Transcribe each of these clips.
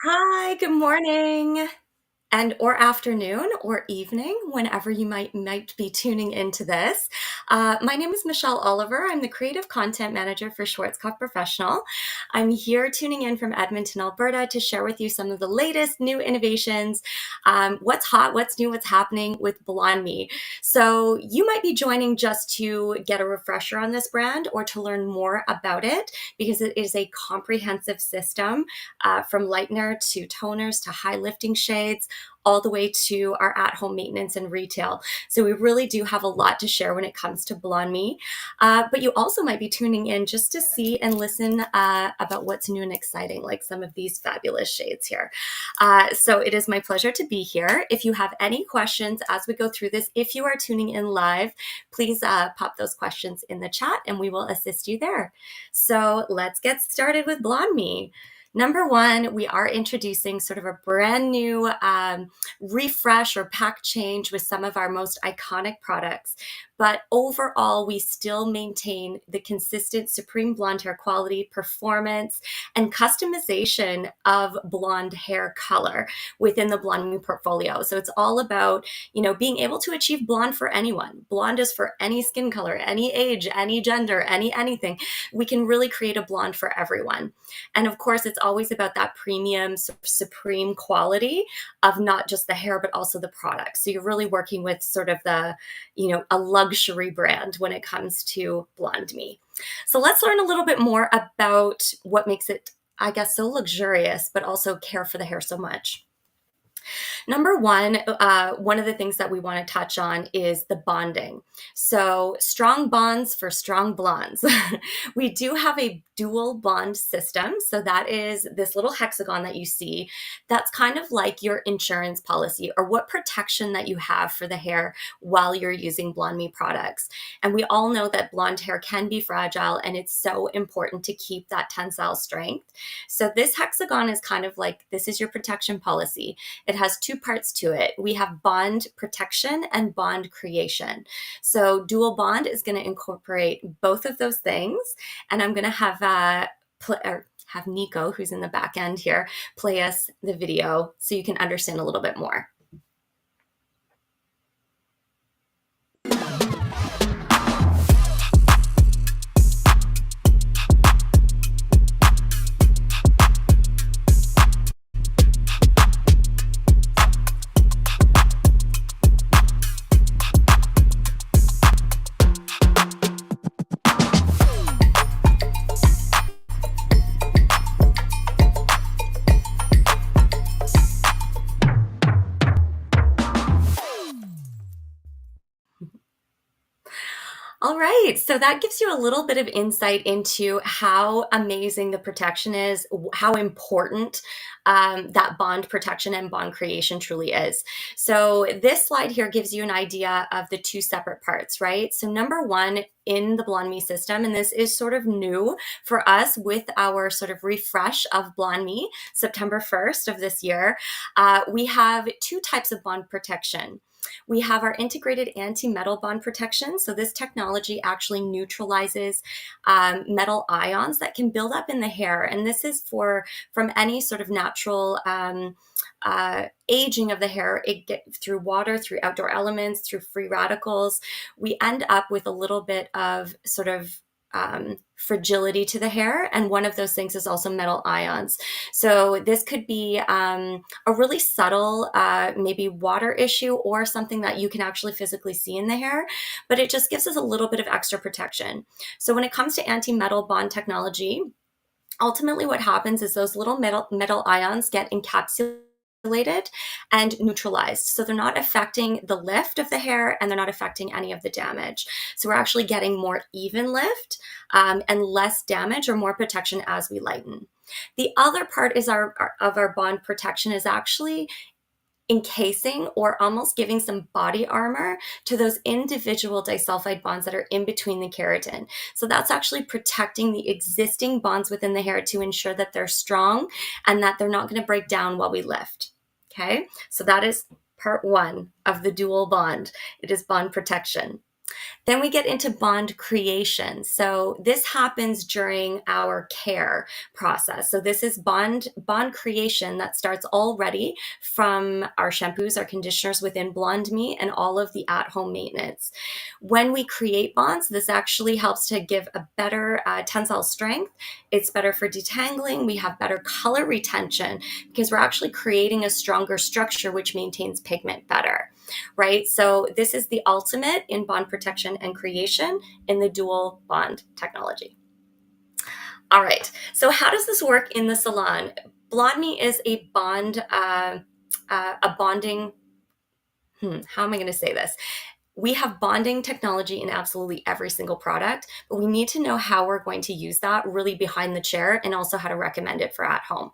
Hi, good morning and or afternoon or evening, whenever you might be tuning into this. My name is Michelle Oliver. I'm the creative content manager for Schwarzkopf Professional. I'm here tuning in from Edmonton, Alberta, to share with you some of the latest new innovations, what's hot, what's new, what's happening with BLONDME. So you might be joining just to get a refresher on this brand or to learn more about it because it is a comprehensive system from lightener to toners to high lifting shades, all the way to our at-home maintenance and retail. So we really do have a lot to share when it comes to BLONDME. But you also might be tuning in just to see and listen about what's new and exciting, like some of these fabulous shades here. So it is my pleasure to be here. If you have any questions as we go through this, if you are tuning in live, please pop those questions in the chat and we will assist you there. So let's get started with BLONDME. Number one, we are introducing sort of a brand new refresh or pack change with some of our most iconic products. But overall, we still maintain the consistent supreme blonde hair quality, performance, and customization of blonde hair color within the BLONDME portfolio. So it's all about, being able to achieve blonde for anyone. Blonde is for any skin color, any age, any gender, anything. We can really create a blonde for everyone. And of course, it's always about that premium, supreme quality of not just the hair, but also the product. So you're really working with sort of a luxury brand when it comes to BLONDME. So let's learn a little bit more about what makes it, I guess, so luxurious, but also care for the hair so much. Number one of the things that we want to touch on is the bonding. So strong bonds for strong blondes. We do have a dual bond system. So that is this little hexagon that you see. That's kind of like your insurance policy or what protection that you have for the hair while you're using BLONDME products. And we all know that blonde hair can be fragile and it's so important to keep that tensile strength. So this hexagon is kind of like, this is your protection policy. It has two parts to it. We have bond protection and bond creation. So dual bond is going to incorporate both of those things. And I'm going to have Nico, who's in the back end here, play us the video so you can understand a little bit more. All right, so that gives you a little bit of insight into how amazing the protection is, how important that bond protection and bond creation truly is. So this slide here gives you an idea of the two separate parts, right? So number one, in the BLONDME system, and this is sort of new for us with our sort of refresh of BLONDME, September 1st of this year, we have two types of bond protection. We have our integrated anti-metal bond protection. So this technology actually neutralizes metal ions that can build up in the hair. And this is from any sort of natural aging of the hair, through water, through outdoor elements, through free radicals. We end up with a little bit of sort of fragility to the hair. And one of those things is also metal ions. So this could be a really subtle, maybe water issue or something that you can actually physically see in the hair, but it just gives us a little bit of extra protection. So when it comes to anti-metal bond technology, ultimately what happens is those little metal ions get encapsulated and neutralized. So they're not affecting the lift of the hair and they're not affecting any of the damage. So we're actually getting more even lift and less damage or more protection as we lighten. The other part is of our bond protection is actually encasing or almost giving some body armor to those individual disulfide bonds that are in between the keratin. So that's actually protecting the existing bonds within the hair to ensure that they're strong and that they're not going to break down while we lift. Okay, so that is part one of the dual bond. It is bond protection. Then we get into bond creation. So this happens during our care process. So this is bond creation that starts already from our shampoos, our conditioners within BLONDME, and all of the at-home maintenance. When we create bonds, this actually helps to give a better tensile strength. It's better for detangling. We have better color retention because we're actually creating a stronger structure which maintains pigment better. Right? So this is the ultimate in bond protection and creation in the dual bond technology. All right, so how does this work in the salon? BLONDME is a bonding, how am I going to say this? We have bonding technology in absolutely every single product, but we need to know how we're going to use that really behind the chair and also how to recommend it for at home.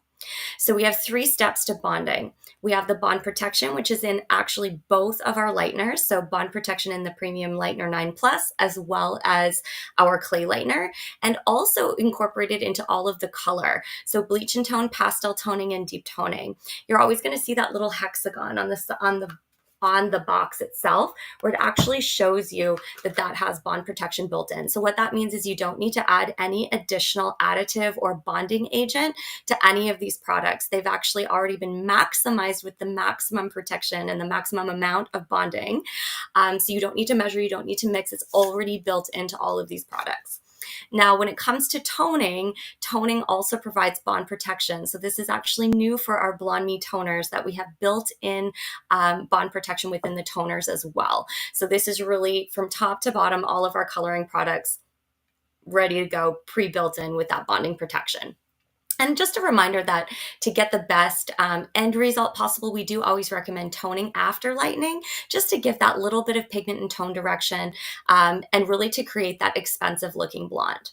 So we have 3 steps to bonding. We have the bond protection, which is in actually both of our lighteners. So bond protection in the premium lightener 9 plus, as well as our clay lightener, and also incorporated into all of the color. So bleach and tone, pastel toning, and deep toning. You're always going to see that little hexagon on the box itself, where it actually shows you that that has bond protection built in. So what that means is you don't need to add any additional additive or bonding agent to any of these products. They've actually already been maximized with the maximum protection and the maximum amount of bonding. So you don't need to measure, you don't need to mix. It's already built into all of these products. Now, when it comes to toning, toning also provides bond protection. So this is actually new for our BLONDME toners, that we have built in bond protection within the toners as well. So this is really from top to bottom, all of our coloring products ready to go, pre-built in with that bonding protection. And just a reminder that to get the best end result possible, we do always recommend toning after lightening, just to give that little bit of pigment and tone direction, and really to create that expensive looking blonde.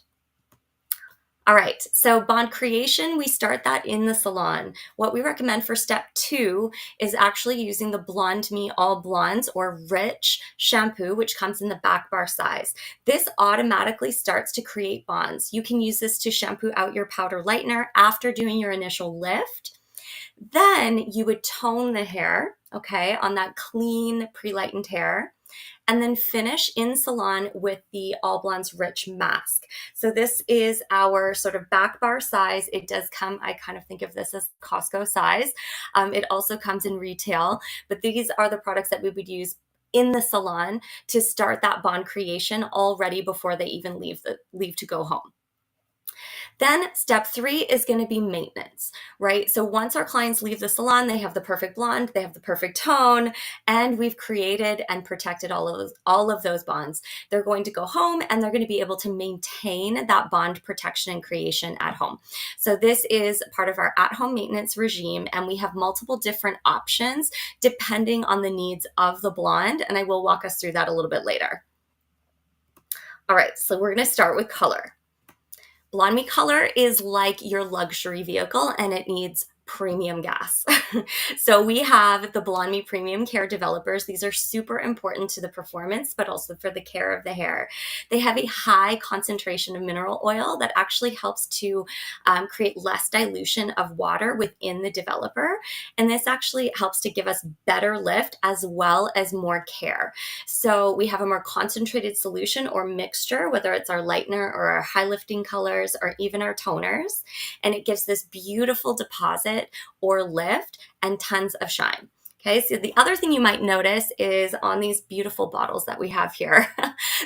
All right, so bond creation, we start that in the salon. What we recommend for step 2 is actually using the BLONDME All Blondes or Rich shampoo, which comes in the back bar size. This automatically starts to create bonds. You can use this to shampoo out your powder lightener after doing your initial lift. Then you would tone the hair, okay, on that clean pre-lightened hair, and then finish in salon with the All Blondes Rich Mask. So this is our sort of back bar size. It does come, I kind of think of this as Costco size. It also comes in retail, but these are the products that we would use in the salon to start that bond creation already before they even leave to go home. Then step 3 is going to be maintenance, right? So once our clients leave the salon, they have the perfect blonde, they have the perfect tone, and we've created and protected all of those bonds. They're going to go home and they're going to be able to maintain that bond protection and creation at home. So this is part of our at-home maintenance regime, and we have multiple different options depending on the needs of the blonde, and I will walk us through that a little bit later. All right, so we're going to start with color. BLONDME color is like your luxury vehicle, and it needs premium gas. So we have the BLONDME Premium Care Developers. These are super important to the performance, but also for the care of the hair. They have a high concentration of mineral oil that actually helps to create less dilution of water within the developer. And this actually helps to give us better lift as well as more care. So we have a more concentrated solution or mixture, whether it's our lightener or our high lifting colors or even our toners. And it gives this beautiful deposit or lift and tons of shine. Okay, so the other thing you might notice is on these beautiful bottles that we have here,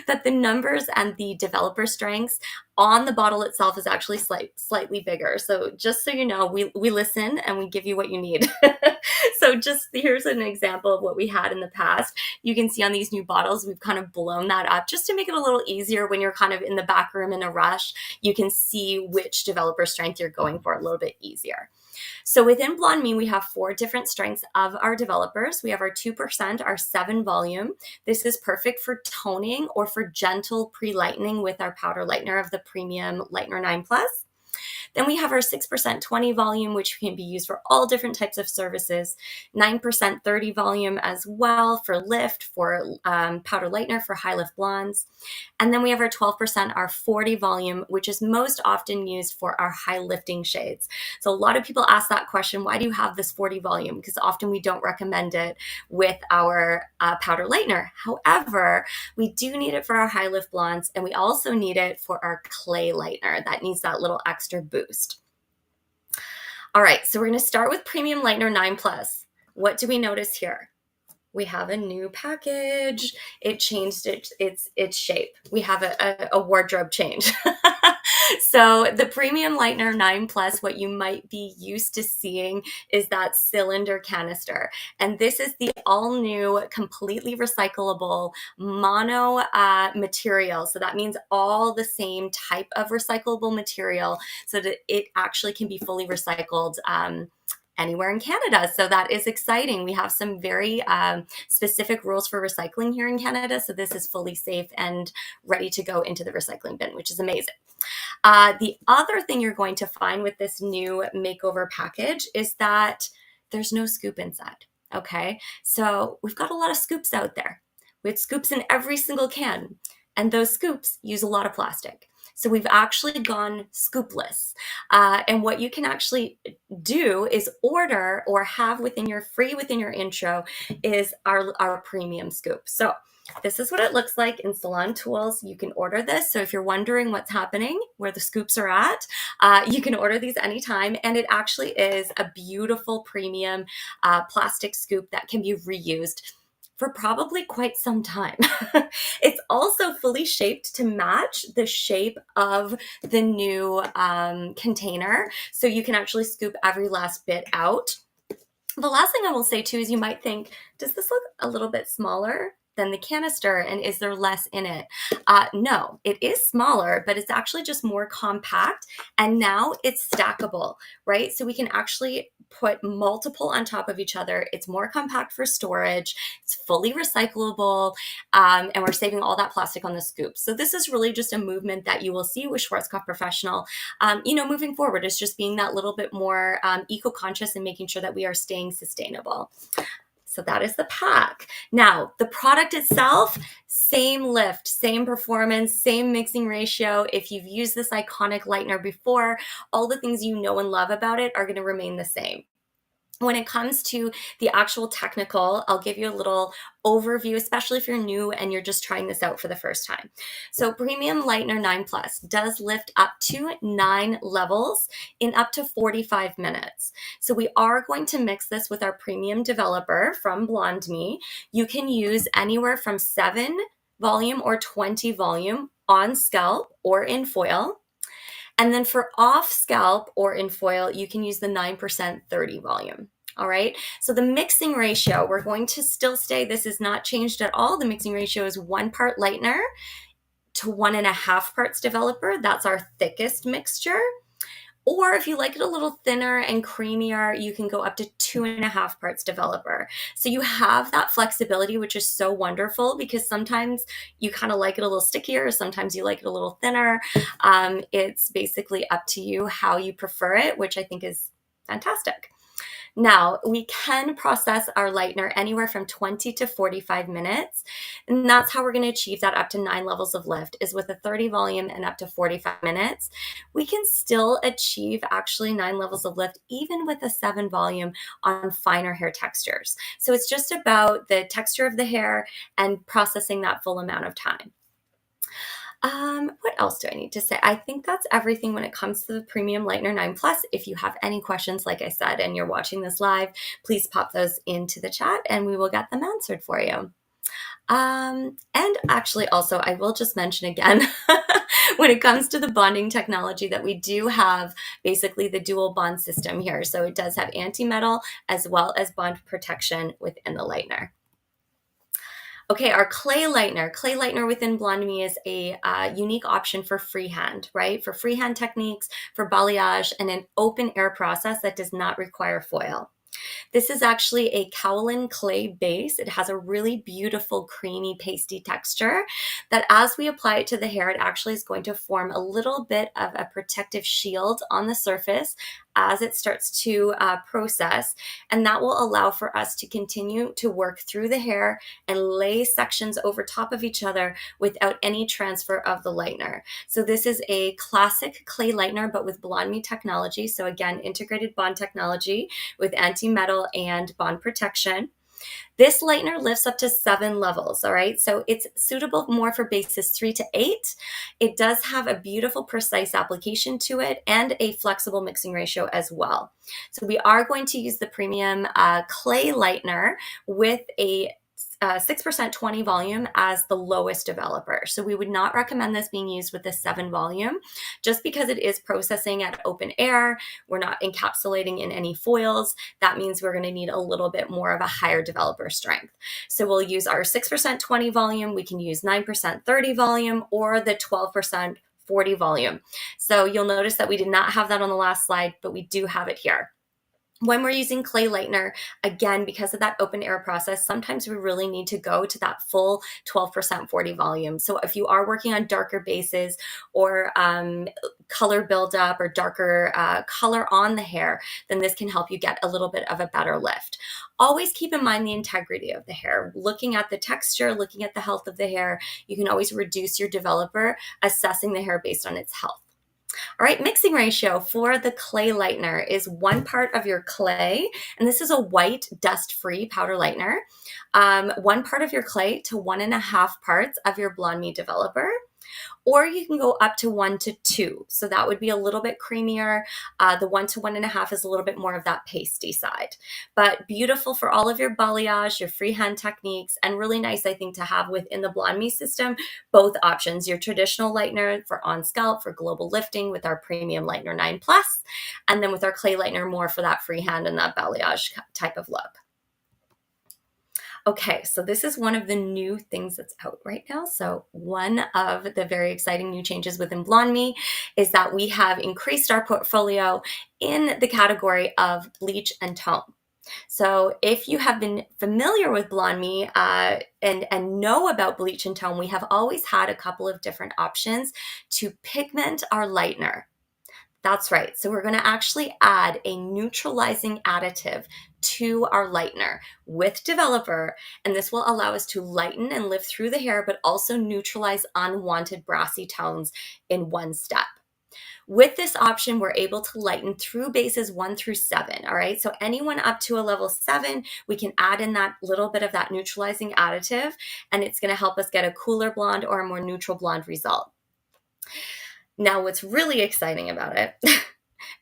that the numbers and the developer strengths on the bottle itself is actually slightly bigger. So just so you know, we listen and we give you what you need. So just here's an example of what we had in the past. You can see on these new bottles, we've kind of blown that up just to make it a little easier when you're kind of in the back room in a rush. You can see which developer strength you're going for a little bit easier. So within BLONDME, we have 4 different strengths of our developers. We have our 2%, our 7 volume. This is perfect for toning or for gentle pre-lightening with our powder lightener of the premium lightener 9 plus. Then we have our 6% 20 volume, which can be used for all different types of services, 9% 30 volume as well for lift, for powder lightener, for high lift blondes. And then we have our 12%, our 40 volume, which is most often used for our high lifting shades. So a lot of people ask that question, why do you have this 40 volume? Because often we don't recommend it with our powder lightener. However, we do need it for our high lift blondes, and we also need it for our clay lightener. That needs that little extra boost. All right, so we're going to start with Premium Lightener 9+. What do we notice here? We have a new package. It changed its shape. We have a wardrobe change. So the Premium Lightener 9+, what you might be used to seeing is that cylinder canister. And this is the all new, completely recyclable mono material. So that means all the same type of recyclable material so that it actually can be fully recycled anywhere in Canada. So that is exciting. We have some very specific rules for recycling here in Canada. So this is fully safe and ready to go into the recycling bin, which is amazing. The other thing you're going to find with this new makeover package is that there's no scoop inside. Okay, so we've got a lot of scoops out there. We have scoops in every single can, and those scoops use a lot of plastic. So we've actually gone scoopless. And what you can actually do is order or have within your intro is our premium scoop. So this is what it looks like in Salon Tools. You can order this. So if you're wondering what's happening, where the scoops are at, you can order these anytime. And it actually is a beautiful premium plastic scoop that can be reused for probably quite some time. It's also fully shaped to match the shape of the new container. So you can actually scoop every last bit out. The last thing I will say too is you might think, does this look a little bit smaller than the canister, and is there less in it? No, it is smaller, but it's actually just more compact, and now it's stackable, right? So we can actually put multiple on top of each other. It's more compact for storage. It's fully recyclable, and we're saving all that plastic on the scoop. So this is really just a movement that you will see with Schwarzkopf Professional, moving forward. Is just being that little bit more eco-conscious and making sure that we are staying sustainable. So that is the pack. Now, the product itself, same lift, same performance, same mixing ratio. If you've used this iconic lightener before, all the things you know and love about it are going to remain the same. When it comes to the actual technical, I'll give you a little overview, especially if you're new and you're just trying this out for the first time. So Premium Lightener 9+ does lift up to 9 levels in up to 45 minutes. So we are going to mix this with our premium developer from BLONDME. You can use anywhere from 7 volume or 20 volume on scalp or in foil. And then for off scalp or in foil, you can use the 9% 30 volume. All right. So the mixing ratio, we're going to still stay. This is not changed at all. The mixing ratio is 1 part lightener to 1.5 parts developer. That's our thickest mixture. Or if you like it a little thinner and creamier, you can go up to 2.5 parts developer. So you have that flexibility, which is so wonderful because sometimes you kind of like it a little stickier, sometimes you like it a little thinner. It's basically up to you how you prefer it, which I think is fantastic. Now, we can process our lightener anywhere from 20 to 45 minutes, and that's how we're going to achieve that up to 9 levels of lift, is with a 30 volume and up to 45 minutes. We can still achieve actually 9 levels of lift even with a 7 volume on finer hair textures. So it's just about the texture of the hair and processing that full amount of time. What else do I need to say? I think that's everything when it comes to the Premium Lightener 9+. If you have any questions, like I said, and you're watching this live, please pop those into the chat and we will get them answered for you. And actually also, I will just mention again, when it comes to the bonding technology, that we do have basically the dual bond system here. So it does have anti-metal as well as bond protection within the lightener. Okay, our clay lightener. Clay lightener within BLONDME is a unique option for freehand, right? For freehand techniques, for balayage, and an open air process that does not require foil. This is actually a kaolin clay base. It has a really beautiful creamy pasty texture that as we apply it to the hair, it actually is going to form a little bit of a protective shield on the surface as it starts to process, and that will allow for us to continue to work through the hair and lay sections over top of each other without any transfer of the lightener. So this is a classic clay lightener, but with BLONDME technology. So again, integrated bond technology with anti-metal and bond protection. This lightener lifts up to 7 levels, all right? So it's suitable more for bases 3 to 8. It does have a beautiful, precise application to it and a flexible mixing ratio as well. So we are going to use the premium clay lightener with a 6% 20 volume as the lowest developer. So we would not recommend this being used with the 7 volume just because it is processing at open air. We're not encapsulating in any foils. That means we're going to need a little bit more of a higher developer strength. So we'll use our 6% 20 volume. We can use 9% 30 volume or the 12% 40 volume. So you'll notice that we did not have that on the last slide, but we do have it here. When we're using clay lightener, again, because of that open air process, sometimes we really need to go to that full 12% 40 volume. So if you are working on darker bases or color buildup or darker color on the hair, then this can help you get a little bit of a better lift. Always keep in mind the integrity of the hair. Looking at the texture, looking at the health of the hair, you can always reduce your developer, assessing the hair based on its health. All right, mixing ratio for the clay lightener is 1 part of your clay, and this is a white dust-free powder lightener. 1 part of your clay to 1.5 parts of your BLONDME developer. Or you can go up to 1 to 2. So that would be a little bit creamier. The 1 to 1.5 is a little bit more of that pasty side. But beautiful for all of your balayage, your freehand techniques, and really nice, I think, to have within the BLONDME system, both options. Your traditional lightener for on scalp, for global lifting with our premium lightener 9+, and then with our clay lightener more for that freehand and that balayage type of look. Okay, so this is one of the new things that's out right now. So one of the very exciting new changes within BLONDME is that we have increased our portfolio in the category of bleach and tone. So if you have been familiar with BLONDME and know about bleach and tone, we have always had a couple of different options to pigment our lightener. That's right. So we're going to actually add a neutralizing additive to our lightener with developer, and this will allow us to lighten and lift through the hair, but also neutralize unwanted brassy tones in one step. With this option, we're able to lighten through bases 1 through 7, all right? So anyone up to a level 7, we can add in that little bit of that neutralizing additive, and it's going to help us get a cooler blonde or a more neutral blonde result. Now, what's really exciting about it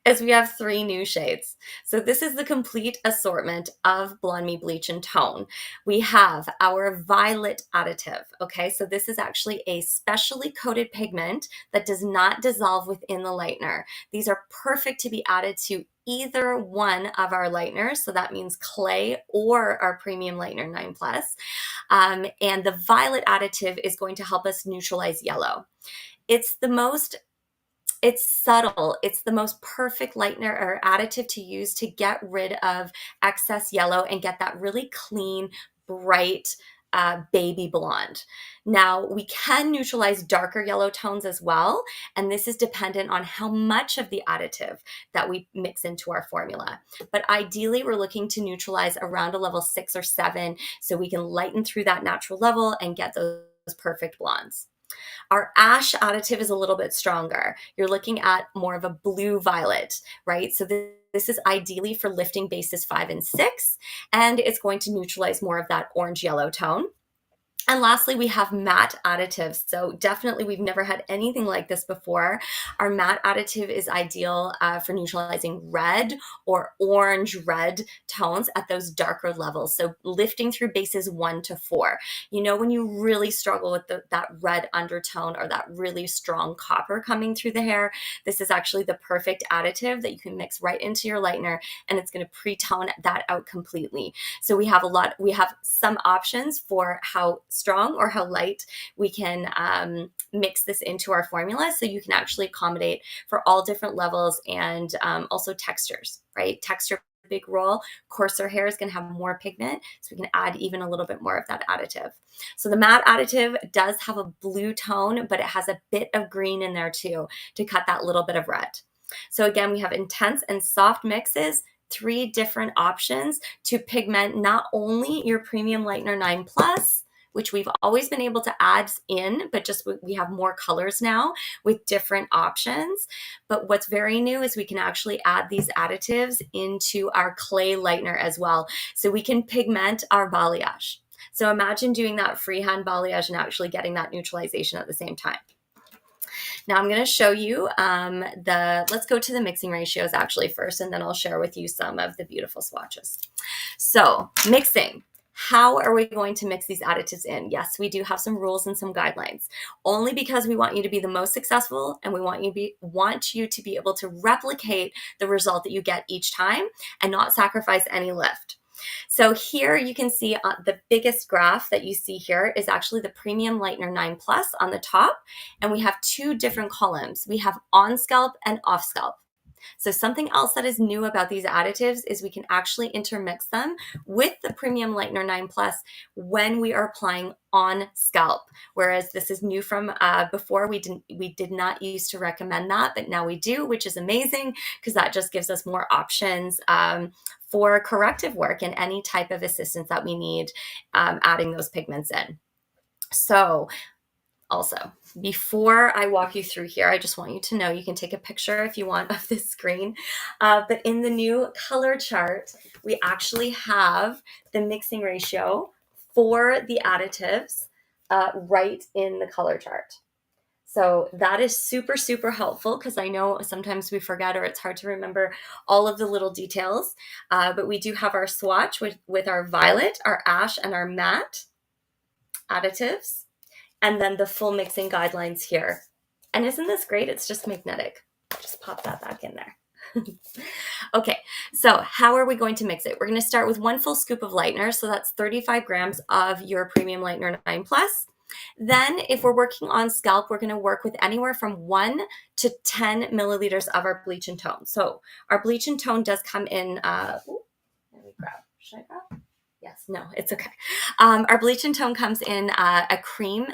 is we have 3 new shades. So this is the complete assortment of BLONDME Bleach and Tone. We have our violet additive, okay? So this is actually a specially coated pigment that does not dissolve within the lightener. These are perfect to be added to either one of our lighteners, so that means clay or our premium lightener 9+. And the violet additive is going to help us neutralize yellow. It's subtle. It's the most perfect lightener or additive to use to get rid of excess yellow and get that really clean, bright, baby blonde. Now, we can neutralize darker yellow tones as well, and this is dependent on how much of the additive that we mix into our formula. But ideally, we're looking to neutralize around a level 6 or 7 so we can lighten through that natural level and get those perfect blondes. Our ash additive is a little bit stronger. You're looking at more of a blue violet, right? So this is ideally for lifting bases 5 and 6, and it's going to neutralize more of that orange yellow tone. And lastly, we have matte additives. So definitely we've never had anything like this before. Our matte additive is ideal for neutralizing red or orange red tones at those darker levels. So lifting through bases 1 to 4. You know, when you really struggle with that red undertone or that really strong copper coming through the hair, this is actually the perfect additive that you can mix right into your lightener, and it's going to pre-tone that out completely. So we have some options for how strong or how light we can mix this into our formula, so you can actually accommodate for all different levels and also textures, right? Texture big role. Coarser hair is going to have more pigment, so we can add even a little bit more of that additive. So the matte additive does have a blue tone, but it has a bit of green in there too to cut that little bit of red. So again, we have intense and soft mixes, 3 different options to pigment not only your Premium Lightener 9 Plus, which we've always been able to add in, but just we have more colors now with different options. But what's very new is we can actually add these additives into our clay lightener as well. So we can pigment our balayage. So imagine doing that freehand balayage and actually getting that neutralization at the same time. Now I'm going to show you let's go to the mixing ratios actually first, and then I'll share with you some of the beautiful swatches. So mixing. How are we going to mix these additives in? Yes, we do have some rules and some guidelines, only because we want you to be the most successful, and we want you to be able to replicate the result that you get each time and not sacrifice any lift. So here you can see the biggest graph that you see here is actually the Premium Lightener 9 Plus on the top, and we have 2 different columns. We have on scalp and off scalp. So something else that is new about these additives is we can actually intermix them with the Premium Lightener 9 Plus when we are applying on scalp, whereas this is new from before. We did not used to recommend that, but now we do, which is amazing because that just gives us more options for corrective work and any type of assistance that we need adding those pigments in. So also, before I walk you through here, I just want you to know you can take a picture if you want of this screen. But in the new color chart, we actually have the mixing ratio for the additives right in the color chart. So that is super, super helpful because I know sometimes we forget or it's hard to remember all of the little details. But we do have our swatch with our violet, our ash, and our matte additives. And then the full mixing guidelines here. And isn't this great? It's just magnetic. Just pop that back in there. Okay, so how are we going to mix it? We're going to start with 1 full scoop of lightener. So that's 35 grams of your Premium Lightener 9 Plus. Then if we're working on scalp, we're going to work with anywhere from 1 to 10 milliliters of our bleach and tone. So our bleach and tone does come in, let me grab, should I grab? Yes, no, it's okay. Our bleach and tone comes in a cream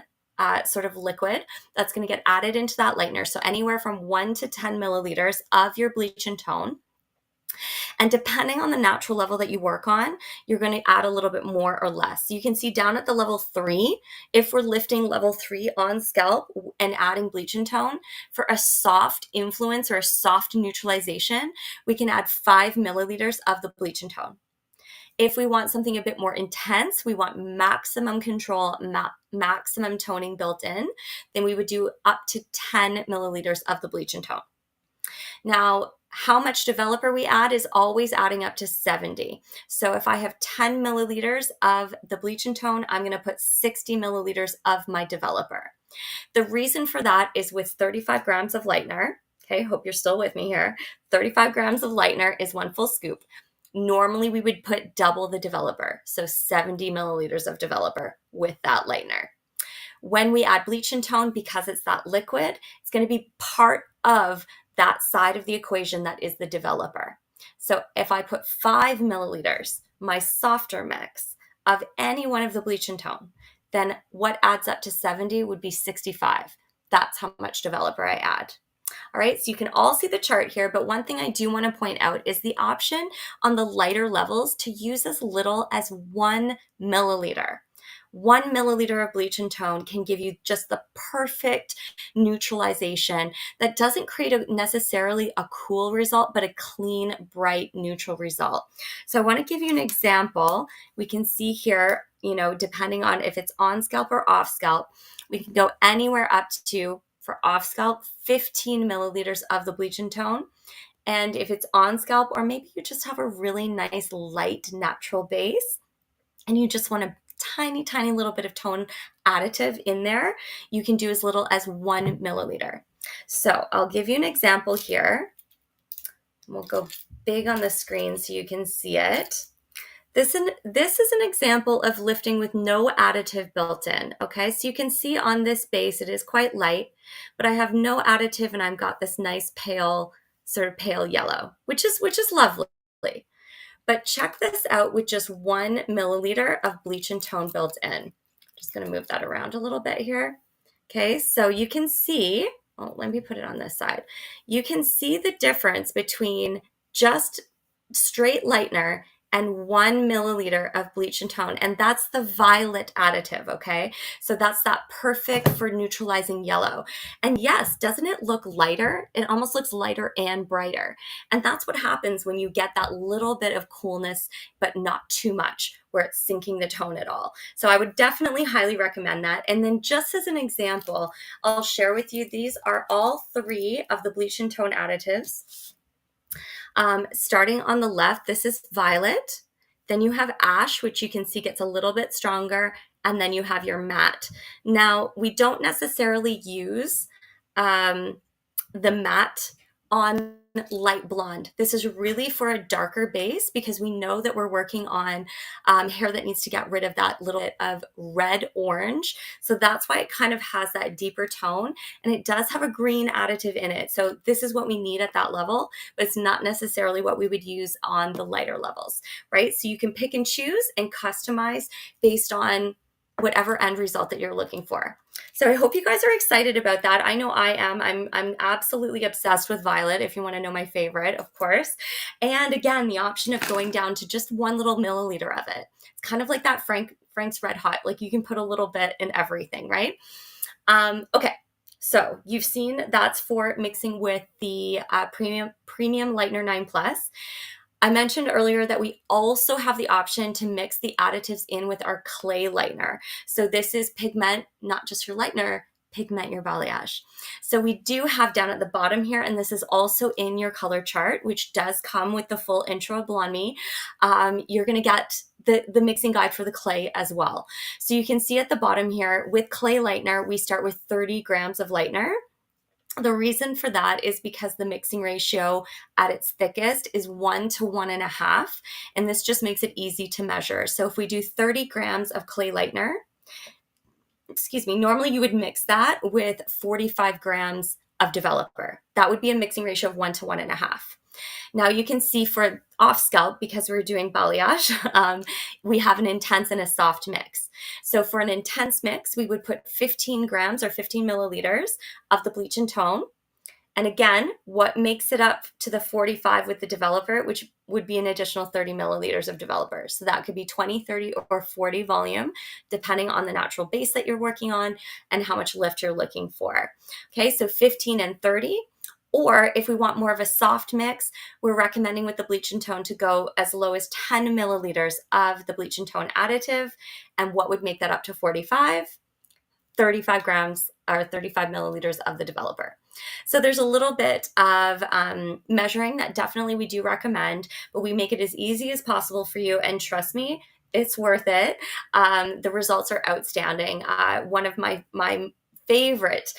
sort of liquid that's going to get added into that lightener. So anywhere from 1 to 10 milliliters of your bleach and tone. And depending on the natural level that you work on, you're going to add a little bit more or less. So you can see down at the level 3, if we're lifting level 3 on scalp and adding bleach and tone, for a soft influence or a soft neutralization, we can add 5 milliliters of the bleach and tone. If we want something a bit more intense, we want maximum control, maximum toning built in, then we would do up to 10 milliliters of the bleach and tone. Now, how much developer we add is always adding up to 70. So if I have 10 milliliters of the bleach and tone, I'm going to put 60 milliliters of my developer. The reason for that is with 35 grams of lightener, okay, hope you're still with me here, 35 grams of lightener is 1 full scoop. Normally we would put double the developer, so 70 milliliters of developer with that lightener. When we add bleach and tone, because it's that liquid, it's going to be part of that side of the equation that is the developer. So if I put 5 milliliters, my softer mix of any one of the bleach and tone, then what adds up to 70 would be 65. That's how much developer I add. All right, so you can all see the chart here, but one thing I do want to point out is the option on the lighter levels to use as little as 1 milliliter. 1 milliliter of bleach and tone can give you just the perfect neutralization that doesn't create necessarily a cool result, but a clean, bright, neutral result. So I want to give you an example. We can see here, depending on if it's on scalp or off scalp, we can go anywhere up to, for off scalp, 15 milliliters of the bleach and tone. And if it's on scalp, or maybe you just have a really nice light natural base and you just want a tiny, tiny little bit of tone additive in there, you can do as little as 1 milliliter. So I'll give you an example here. We'll go big on the screen so you can see it. This is an example of lifting with no additive built in, okay? So you can see on this base, it is quite light, but I have no additive and I've got this nice pale, sort of pale yellow, which is lovely. But check this out with just 1 milliliter of bleach and tone built in. Just going to move that around a little bit here. Okay, so you can see, oh, let me put it on this side. You can see the difference between just straight lightener and 1 milliliter of bleach and tone, and that's the violet additive, okay? So that's that perfect for neutralizing yellow. And yes, doesn't it look lighter? It almost looks lighter and brighter. And that's what happens when you get that little bit of coolness, but not too much, where it's sinking the tone at all. So I would definitely highly recommend that. And then just as an example, I'll share with you, these are all 3 of the bleach and tone additives. Starting on the left, this is violet. Then you have ash, which you can see gets a little bit stronger. And then you have your matte. Now, we don't necessarily use the matte on light blonde. This is really for a darker base because we know that we're working on hair that needs to get rid of that little bit of red orange. So that's why it kind of has that deeper tone, and it does have a green additive in it. So this is what we need at that level, but it's not necessarily what we would use on the lighter levels, right? So you can pick and choose and customize based on whatever end result that you're looking for. So I hope you guys are excited about that. I know I am. I'm absolutely obsessed with violet, if you want to know my favorite, of course. And again, the option of going down to just 1 little milliliter of it. It's kind of like that Frank's Red Hot. Like you can put a little bit in everything, right? Okay. So you've seen that's for mixing with the premium Lightener 9 Plus. I mentioned earlier that we also have the option to mix the additives in with our clay lightener. So this is pigment, not just your lightener, pigment your balayage. So we do have down at the bottom here, and this is also in your color chart, which does come with the full intro of Blonde Me. You're going to get the mixing guide for the clay as well. So you can see at the bottom here, with clay lightener, we start with 30 grams of lightener. The reason for that is because the mixing ratio at its thickest is 1 to 1.5, and this just makes it easy to measure. So if we do 30 grams of clay lightener, normally you would mix that with 45 grams of developer. That would be a mixing ratio of 1 to 1.5. Now you can see for off scalp, because we're doing balayage, we have an intense and a soft mix. So for an intense mix, we would put 15 grams or 15 milliliters of the bleach and tone. And again, what makes it up to the 45 with the developer, which would be an additional 30 milliliters of developer. So that could be 20, 30, or 40 volume, depending on the natural base that you're working on and how much lift you're looking for. Okay, so 15 and 30. Or if we want more of a soft mix, we're recommending with the bleach and tone to go as low as 10 milliliters of the bleach and tone additive. And what would make that up to 45? 35 grams or 35 milliliters of the developer. So there's a little bit of measuring that definitely we do recommend, but we make it as easy as possible for you. And trust me, it's worth it. The results are outstanding. One of my favorite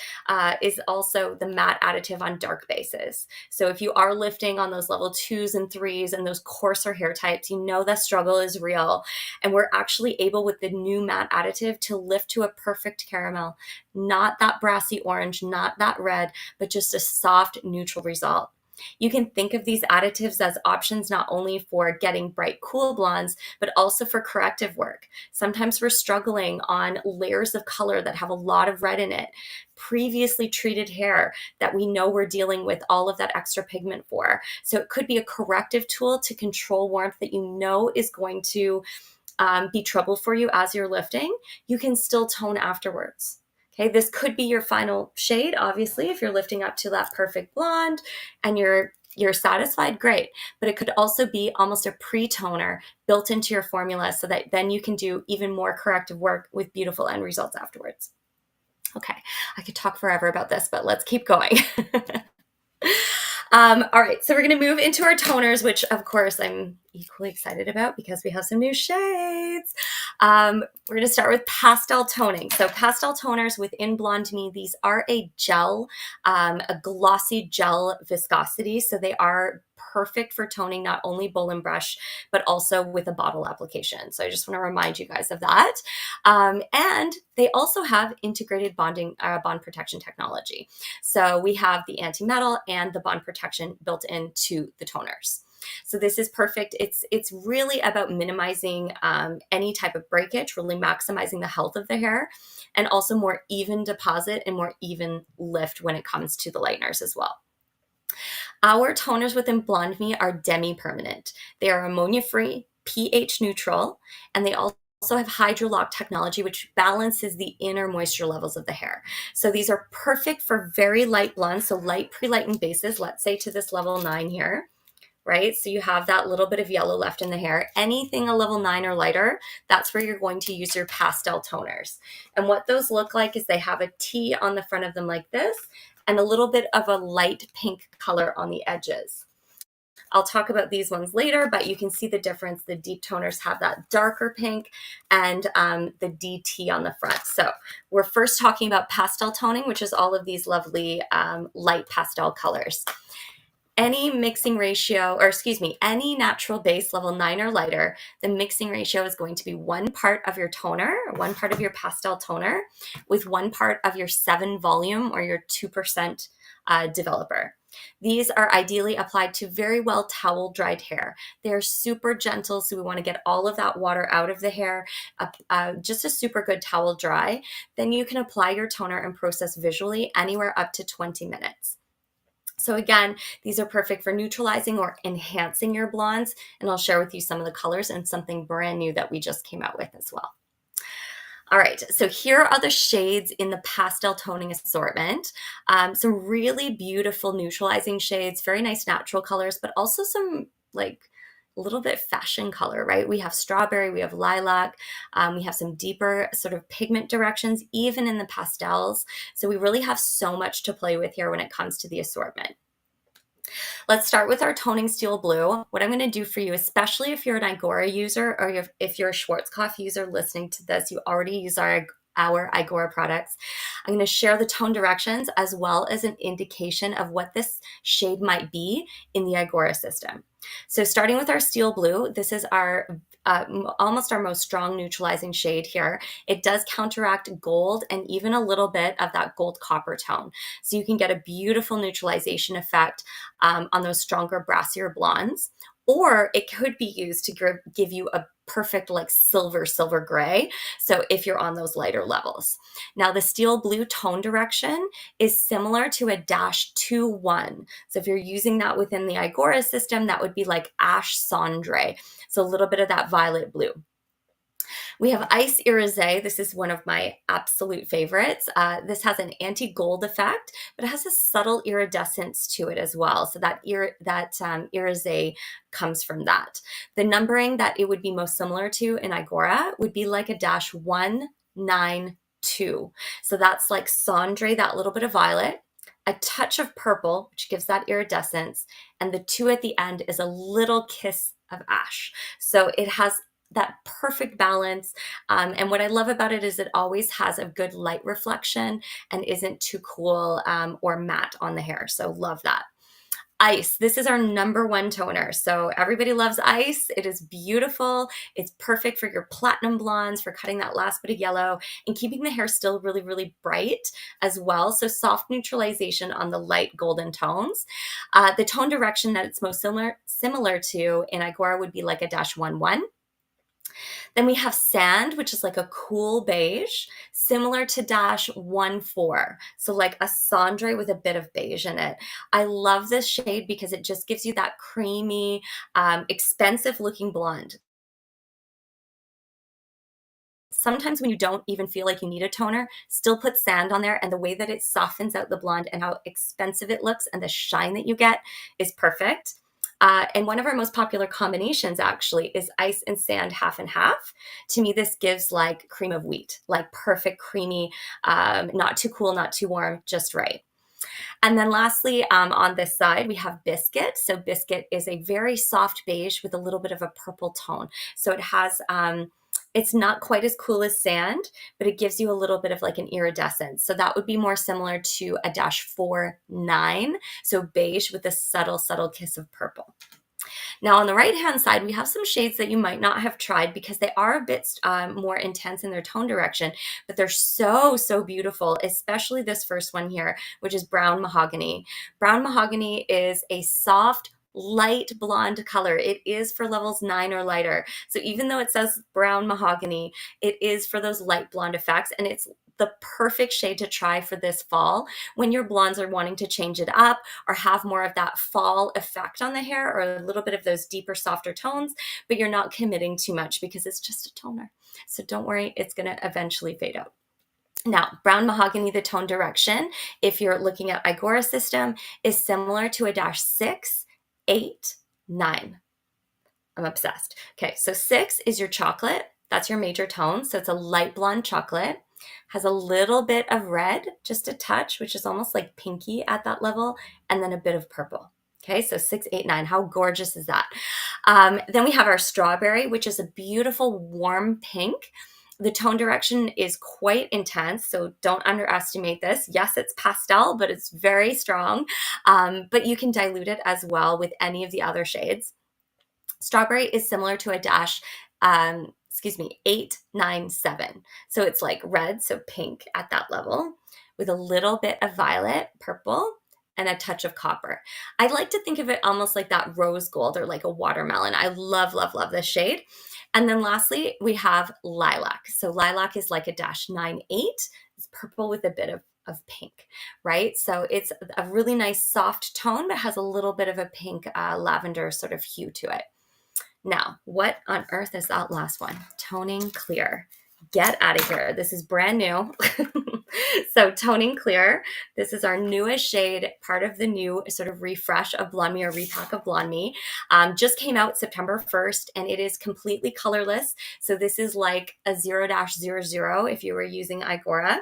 is also the matte additive on dark bases. So if you are lifting on those level 2s and 3s and those coarser hair types, you know the struggle is real. And we're actually able with the new matte additive to lift to a perfect caramel, not that brassy orange, not that red, but just a soft neutral result. You can think of these additives as options not only for getting bright, cool blondes, but also for corrective work. Sometimes we're struggling on layers of color that have a lot of red in it, previously treated hair that we know we're dealing with all of that extra pigment for. So it could be a corrective tool to control warmth that you know is going to be trouble for you as you're lifting. You can still tone afterwards. Okay, this could be your final shade, obviously, if you're lifting up to that perfect blonde and you're satisfied, great. But it could also be almost a pre-toner built into your formula so that then you can do even more corrective work with beautiful end results afterwards. Okay, I could talk forever about this, but let's keep going. All right, so we're going to move into our toners, which of course I'm equally excited about because we have some new shades. We're going to start with pastel toning. So pastel toners within Blonde Me, these are a gel, a glossy gel viscosity. So they are perfect for toning not only bowl and brush, but also with a bottle application. So I just want to remind you guys of that. And they also have integrated bond protection technology. So we have the anti-metal and the bond protection built into the toners. So this is perfect. It's really about minimizing any type of breakage, really maximizing the health of the hair, and also more even deposit and more even lift when it comes to the lighteners as well. Our toners within Blonde Me are demi-permanent. They are ammonia-free, pH neutral, and they also have hydrolock technology, which balances the inner moisture levels of the hair. So these are perfect for very light blondes, so light pre-lightened bases, let's say to this level 9 here, right? So you have that little bit of yellow left in the hair. Anything a level 9 or lighter, that's where you're going to use your pastel toners. And what those look like is they have a T on the front of them like this, and a little bit of a light pink color on the edges. I'll talk about these ones later, but you can see the difference. The deep toners have that darker pink and the DT on the front. So we're first talking about pastel toning, which is all of these lovely light pastel colors. Any mixing ratio, or excuse me, any natural base level 9 or lighter, the mixing ratio is going to be 1 part of your toner, 1 part of your pastel toner, with 1 part of your 7 volume or your 2% developer. These are ideally applied to very well towel dried hair. They're super gentle, so we want to get all of that water out of the hair, just a super good towel dry. Then you can apply your toner and process visually anywhere up to 20 minutes. So again, these are perfect for neutralizing or enhancing your blondes, and I'll share with you some of the colors and something brand new that we just came out with as well. All right, so here are the shades in the pastel toning assortment. Some really beautiful neutralizing shades, very nice natural colors, but also some like a little bit fashion color, right? We have strawberry, we have lilac, we have some deeper sort of pigment directions, even in the pastels. So we really have so much to play with here when it comes to the assortment. Let's start with our toning steel blue. What I'm going to do for you, especially if you're an Igora user or if you're a Schwarzkopf user listening to this, you already use our Igora products. I'm going to share the tone directions as well as an indication of what this shade might be in the Igora system. So starting with our steel blue, this is our almost our most strong neutralizing shade here. It does counteract gold and even a little bit of that gold copper tone. So you can get a beautiful neutralization effect on those stronger, brassier blondes. Or it could be used to give you a perfect like silver gray. So if you're on those lighter levels. Now the steel blue tone direction is similar to a -2-1. So if you're using that within the Igora system, that would be like ash cendre. So a little bit of that violet blue. We have Ice Irisé. This is one of my absolute favorites. This has an anti-gold effect, but it has a subtle iridescence to it as well. So that Irisé comes from that. The numbering that it would be most similar to in Igora would be like a -192. So that's like cendre, that little bit of violet, a touch of purple, which gives that iridescence, and the 2 at the end is a little kiss of ash. So it has that perfect balance. And what I love about it is it always has a good light reflection and isn't too cool or matte on the hair. So love that. Ice, this is our #1 toner. So everybody loves Ice. It is beautiful. It's perfect for your platinum blondes, for cutting that last bit of yellow and keeping the hair still really, really bright as well. So soft neutralization on the light golden tones. The tone direction that it's most similar to in Igora would be like a -1-1. Then we have Sand, which is like a cool beige, similar to -1-4. So like a cendre with a bit of beige in it. I love this shade because it just gives you that creamy, expensive looking blonde. Sometimes when you don't even feel like you need a toner, still put Sand on there, and the way that it softens out the blonde and how expensive it looks and the shine that you get is perfect. And one of our most popular combinations actually is Ice and Sand half and half. To me, this gives like cream of wheat, like perfect creamy, not too cool, not too warm, just right. And then lastly, on this side, we have Biscuit. So Biscuit is a very soft beige with a little bit of a purple tone. So it has, it's not quite as cool as Sand, but it gives you a little bit of like an iridescence. So that would be more similar to a -4-9. So beige with a subtle, subtle kiss of purple. Now on the right-hand side, we have some shades that you might not have tried because they are a bit more intense in their tone direction, but they're so, so beautiful, especially this first one here, which is Brown Mahogany. Brown Mahogany is a soft, light blonde color. It is for levels 9 or lighter. So even though it says brown mahogany, it is for those light blonde effects, and it's the perfect shade to try for this fall when your blondes are wanting to change it up or have more of that fall effect on the hair, or a little bit of those deeper, softer tones, but you're not committing too much because it's just a toner. So don't worry, it's going to eventually fade out. Now, brown mahogany, the tone direction, if you're looking at Igora system, is similar to a dash 6, 8, 9. I'm obsessed. Okay, so 6 is your chocolate. That's your major tone. So it's a light blonde chocolate. Has a little bit of red, just a touch, which is almost like pinky at that level, and then a bit of purple. Okay, so 6, 8, 9. How gorgeous is that? Then we have our strawberry, which is a beautiful warm pink. The tone direction is quite intense, so don't underestimate this. Yes, it's pastel, but it's very strong. But you can dilute it as well with any of the other shades. Strawberry is similar to a dash, 8, 9, 7. So it's like red, so pink at that level, with a little bit of violet, purple, and a touch of copper. I like to think of it almost like that rose gold or like a watermelon. I love, love, love this shade. And then lastly, we have lilac. So lilac is like a dash 9, 8. It's purple with a bit of pink, right? So it's a really nice soft tone, but has a little bit of a pink lavender sort of hue to it. Now, what on earth is that last one? Toning Clear. Get out of here. This is brand new. So Toning Clear, this is our newest shade, part of the new sort of refresh of Blonde Me or repack of Blonde Me. Just came out September 1st, and it is completely colorless. So this is like a 0-00 if you were using Igora.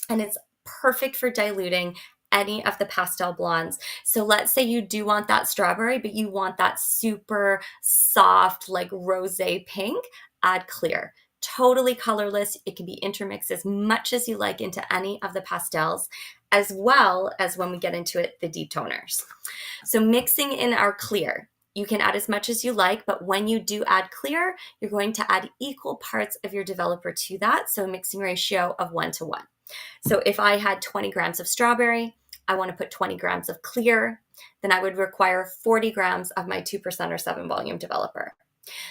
And it's perfect for diluting any of the pastel blondes. So let's say you do want that strawberry, but you want that super soft, like rosé pink, add clear. Totally colorless. It can be intermixed as much as you like into any of the pastels, as well as when we get into it, the deep toners. So mixing in our clear, you can add as much as you like, but when you do add clear, you're going to add equal parts of your developer to that. So a mixing ratio of 1:1. So if I had 20 grams of strawberry, I want to put 20 grams of clear, then I would require 40 grams of my 2% or 7 volume developer.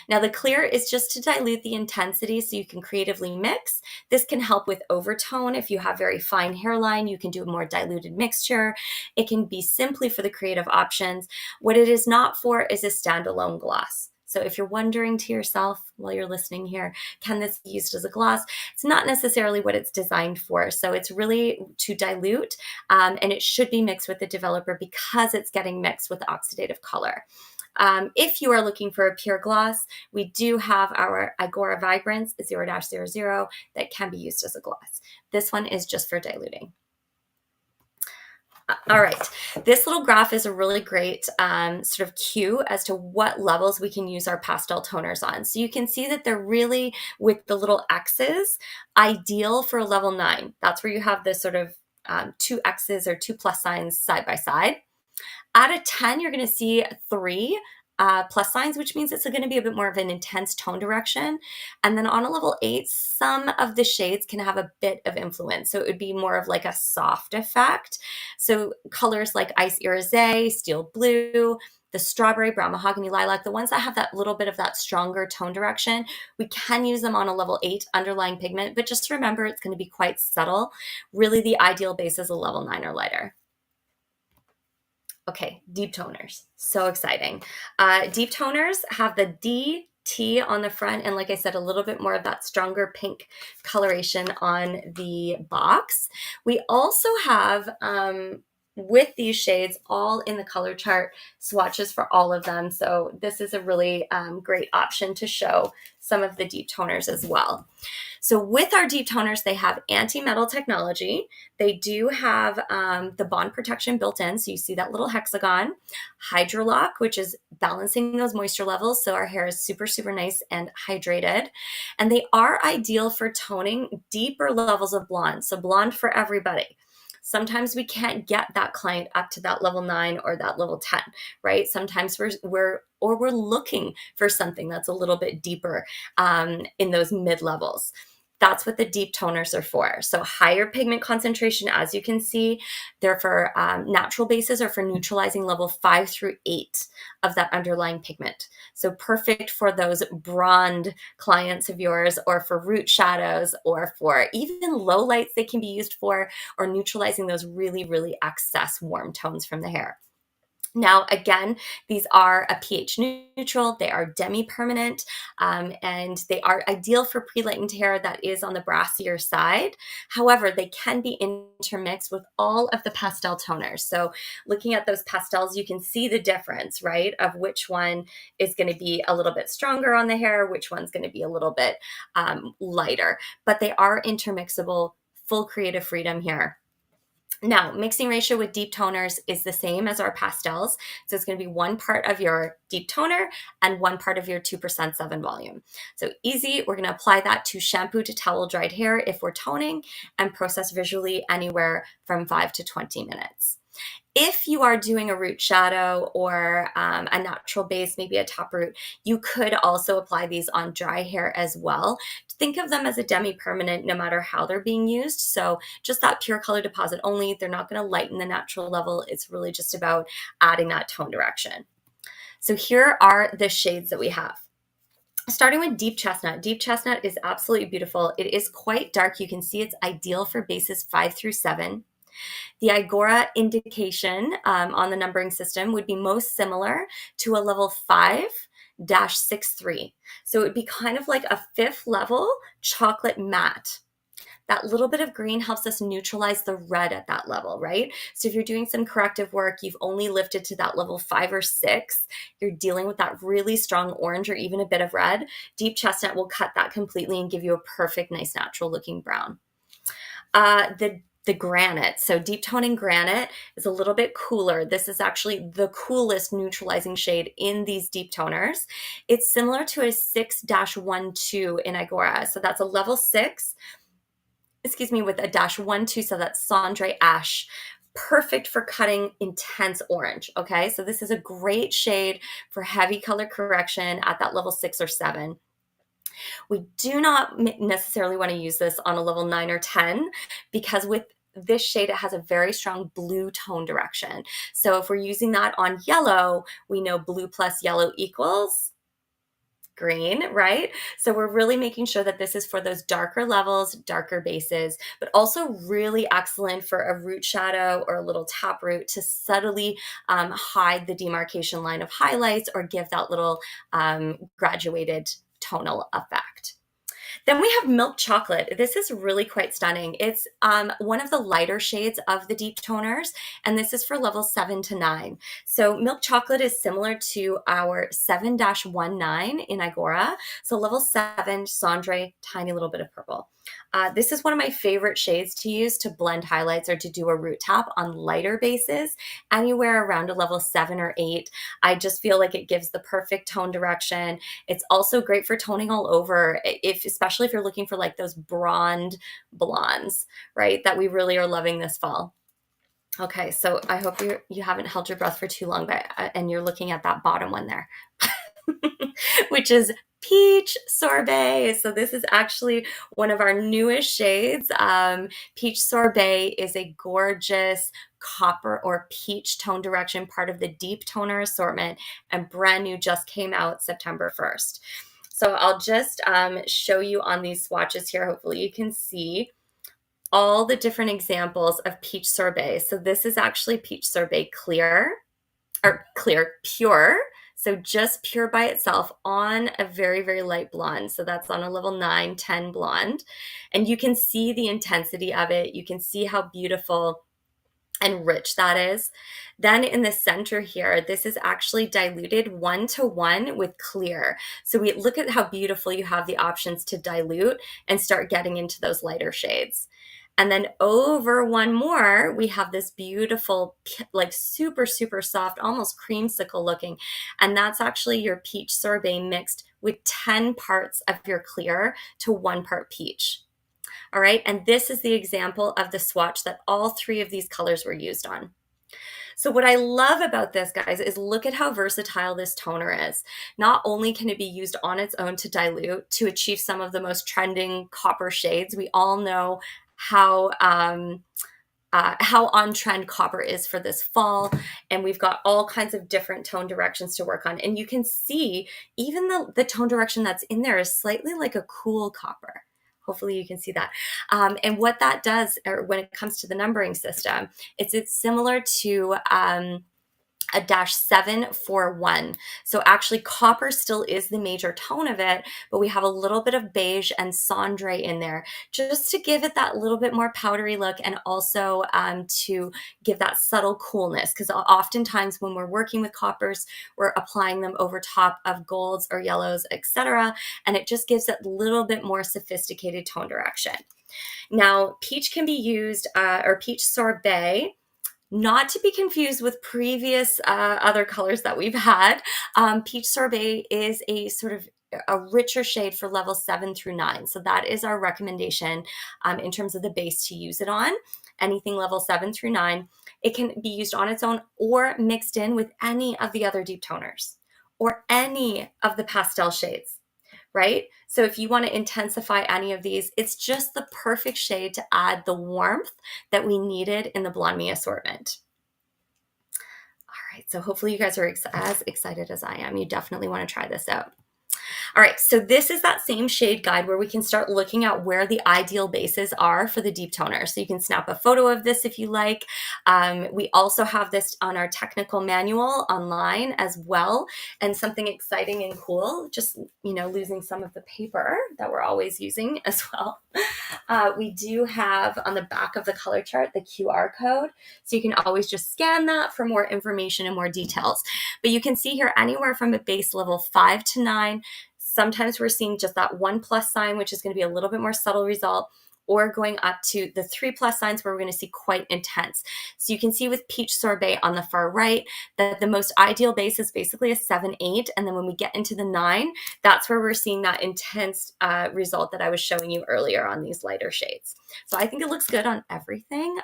Now the clear is just to dilute the intensity so you can creatively mix. This can help with overtone. If you have very fine hairline, you can do a more diluted mixture. It can be simply for the creative options. What it is not for is a standalone gloss. So if you're wondering to yourself while you're listening here, can this be used as a gloss? It's not necessarily what it's designed for. So it's really to dilute, and it should be mixed with the developer because it's getting mixed with oxidative color. If you are looking for a pure gloss, we do have our Igora Vibrance 0-00 that can be used as a gloss. This one is just for diluting. All right, this little graph is a really great sort of cue as to what levels we can use our pastel toners on. So you can see that they're really, with the little X's, ideal for a level 9. That's where you have this sort of 2 X's or 2 plus signs side by side. Out of 10, you're going to see 3 plus signs, which means it's going to be a bit more of an intense tone direction. And then on a level 8, some of the shades can have a bit of influence. So it would be more of like a soft effect. So colors like Ice Irisé, Steel Blue, the strawberry, brown mahogany, lilac, the ones that have that little bit of that stronger tone direction, we can use them on a level 8 underlying pigment, but just remember it's going to be quite subtle. Really, the ideal base is a level 9 or lighter. Okay, deep toners, so exciting. Deep toners have the D, T on the front, and like I said, a little bit more of that stronger pink coloration on the box. We also have, with these shades, all in the color chart, swatches for all of them. So this is a really great option to show some of the deep toners as well. So with our deep toners, they have anti-metal technology. They do have the bond protection built in. So you see that little hexagon. Hydrolock, which is balancing those moisture levels. So our hair is super, super nice and hydrated. And they are ideal for toning deeper levels of blonde. So blonde for everybody. Sometimes we can't get that client up to that level 9 or that level 10, right? Sometimes we're looking for something that's a little bit deeper in those mid levels. That's what the deep toners are for. So higher pigment concentration, as you can see, they're for natural bases or for neutralizing level 5 through 8 of that underlying pigment. So perfect for those blonde clients of yours, or for root shadows, or for even low lights they can be used for, or neutralizing those really, really excess warm tones from the hair. Now, again, these are a pH neutral, they are demi-permanent, and they are ideal for pre-lightened hair that is on the brassier side. However, they can be intermixed with all of the pastel toners. So looking at those pastels, you can see the difference, right, of which one is going to be a little bit stronger on the hair, which one's going to be a little bit lighter. But they are intermixable, full creative freedom here. Now, mixing ratio with deep toners is the same as our pastels. So it's going to be 1 part of your deep toner and 1 part of your 2% 7 volume. So easy. We're going to apply that to shampoo to towel dried hair if we're toning, and process visually anywhere from 5 to 20 minutes. If you are doing a root shadow or a natural base, maybe a top root, you could also apply these on dry hair as well. Think of them as a demi-permanent no matter how they're being used. So just that pure color deposit only. They're not going to lighten the natural level. It's really just about adding that tone direction. So here are the shades that we have. Starting with deep chestnut. Deep chestnut is absolutely beautiful. It is quite dark. You can see it's ideal for bases 5 through 7. The Igora indication on the numbering system would be most similar to a level 5-63. So it would be kind of like a 5th level chocolate matte. That little bit of green helps us neutralize the red at that level, right? So if you're doing some corrective work, you've only lifted to that level 5 or 6, you're dealing with that really strong orange or even a bit of red, deep chestnut will cut that completely and give you a perfect, nice, natural looking brown. The granite. So deep toning granite is a little bit cooler. This is actually the coolest neutralizing shade in these deep toners. It's similar to a 6-12 in Igora. So that's a level 6, with a -12. So that's cendre ash. Perfect for cutting intense orange. Okay. So this is a great shade for heavy color correction at that level 6 or 7. We do not necessarily want to use this on a level 9 or 10, because with this shade, it has a very strong blue tone direction. So if we're using that on yellow, we know blue plus yellow equals green, right? So we're really making sure that this is for those darker levels, darker bases, but also really excellent for a root shadow or a little tap root to subtly hide the demarcation line of highlights or give that little graduated tonal effect. Then we have milk chocolate. This is really quite stunning. It's one of the lighter shades of the deep toners, and this is for level 7 to 9. So milk chocolate is similar to our 7-19 in Igora. So level 7, cendre, tiny little bit of purple. This is one of my favorite shades to use to blend highlights or to do a root tap on lighter bases, anywhere around a level 7 or 8. I just feel like it gives the perfect tone direction. It's also great for toning all over, especially if you're looking for like those blondes, right, that we really are loving this fall. Okay, so I hope you haven't held your breath for too long, and you're looking at that bottom one there. Which is peach sorbet. So this is actually one of our newest shades. Peach sorbet is a gorgeous copper or peach tone direction, part of the deep toner assortment, and brand new, just came out September 1st. So I'll just show you on these swatches here. Hopefully you can see all the different examples of peach sorbet. So this is actually peach sorbet clear, or clear pure. So just pure by itself on a very, very light blonde. So that's on a level 9, 10 blonde. And you can see the intensity of it. You can see how beautiful and rich that is. Then in the center here, this is actually diluted 1-to-1 with clear. So we look at how beautiful you have the options to dilute and start getting into those lighter shades. And then over one more, we have this beautiful, like super, super soft, almost creamsicle looking. And that's actually your peach sorbet mixed with 10 parts of your clear to 1 part peach. All right, and this is the example of the swatch that all 3 of these colors were used on. So what I love about this, guys, is look at how versatile this toner is. Not only can it be used on its own to dilute to achieve some of the most trending copper shades. We all know how on trend copper is for this fall, and we've got all kinds of different tone directions to work on. And you can see even the tone direction that's in there is slightly like a cool copper. Hopefully you can see that. And what that does, or when it comes to the numbering system, it's similar to a -741. So actually copper still is the major tone of it, but we have a little bit of beige and cendre in there just to give it that little bit more powdery look, and also to give that subtle coolness, because oftentimes when we're working with coppers, we're applying them over top of golds or yellows, etc., and it just gives it a little bit more sophisticated tone direction. Now, peach can be used, or peach sorbet, not to be confused with previous other colors that we've had. Peach Sorbet is a sort of a richer shade for level 7 through 9. So that is our recommendation in terms of the base to use it on. Anything level 7 through 9. It can be used on its own or mixed in with any of the other deep toners or any of the pastel shades, right? So if you want to intensify any of these, it's just the perfect shade to add the warmth that we needed in the Blonde Me assortment. All right, so hopefully you guys are as excited as I am. You definitely want to try this out. All right, so this is that same shade guide where we can start looking at where the ideal bases are for the deep toner. So you can snap a photo of this if you like. We also have this on our technical manual online as well. And something exciting and cool, just, losing some of the paper that we're always using as well. We do have on the back of the color chart the QR code. So you can always just scan that for more information and more details. But you can see here anywhere from a base level 5 to 9. Sometimes we're seeing just that 1+ sign, which is going to be a little bit more subtle result, or going up to the 3+ signs where we're going to see quite intense. So you can see with Peach Sorbet on the far right that the most ideal base is basically a 7-8. And then when we get into the 9, that's where we're seeing that intense result that I was showing you earlier on these lighter shades. So I think it looks good on everything,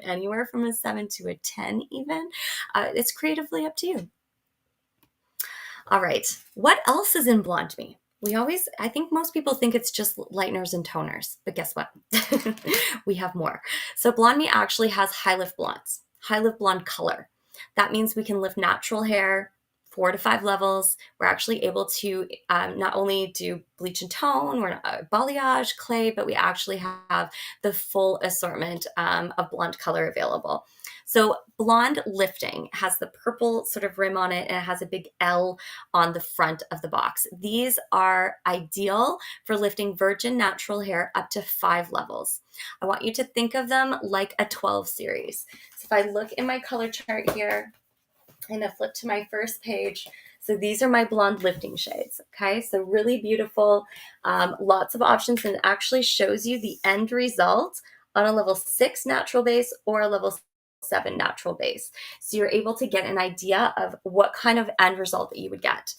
anywhere from a 7 to a 10 even. It's creatively up to you. All right, what else is in Blonde Me? I think most people think it's just lighteners and toners, but guess what? We have more. So Blonde Me actually has high lift blondes, high lift blonde color. That means we can lift natural hair 4 to 5 levels. We're actually able to not only do bleach and tone, we're balayage, clay, but we actually have the full assortment of blonde color available. So blonde lifting has the purple sort of rim on it, and it has a big L on the front of the box. These are ideal for lifting virgin natural hair up to 5 levels. I want you to think of them like a 12 series. So if I look in my color chart here, and I flip to my first page. So these are my blonde lifting shades, okay? So really beautiful, lots of options, and it actually shows you the end result on a level 6 natural base or a level 7 natural base. So you're able to get an idea of what kind of end result that you would get.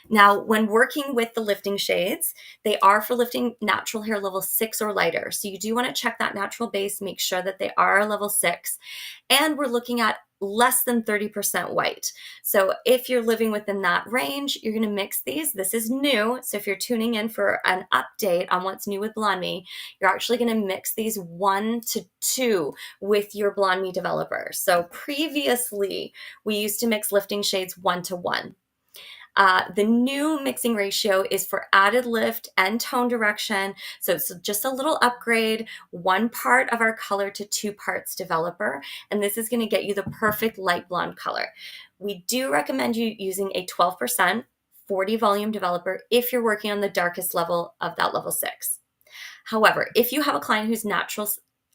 Now, when working with the lifting shades, they are for lifting natural hair level 6 or lighter. So you do want to check that natural base, make sure that they are level 6. And we're looking at less than 30% white. So if you're living within that range, you're going to mix these. This is new. So if you're tuning in for an update on what's new with Blonde Me, you're actually going to mix these 1 to 2 with your Blonde Me developer. So previously, we used to mix lifting shades 1 to 1. The new mixing ratio is for added lift and tone direction. So it's just a little upgrade, 1 part of our color to 2 parts developer. And this is going to get you the perfect light blonde color. We do recommend you using a 12% 40 volume developer if you're working on the darkest level of that level 6. However, if you have a client who's natural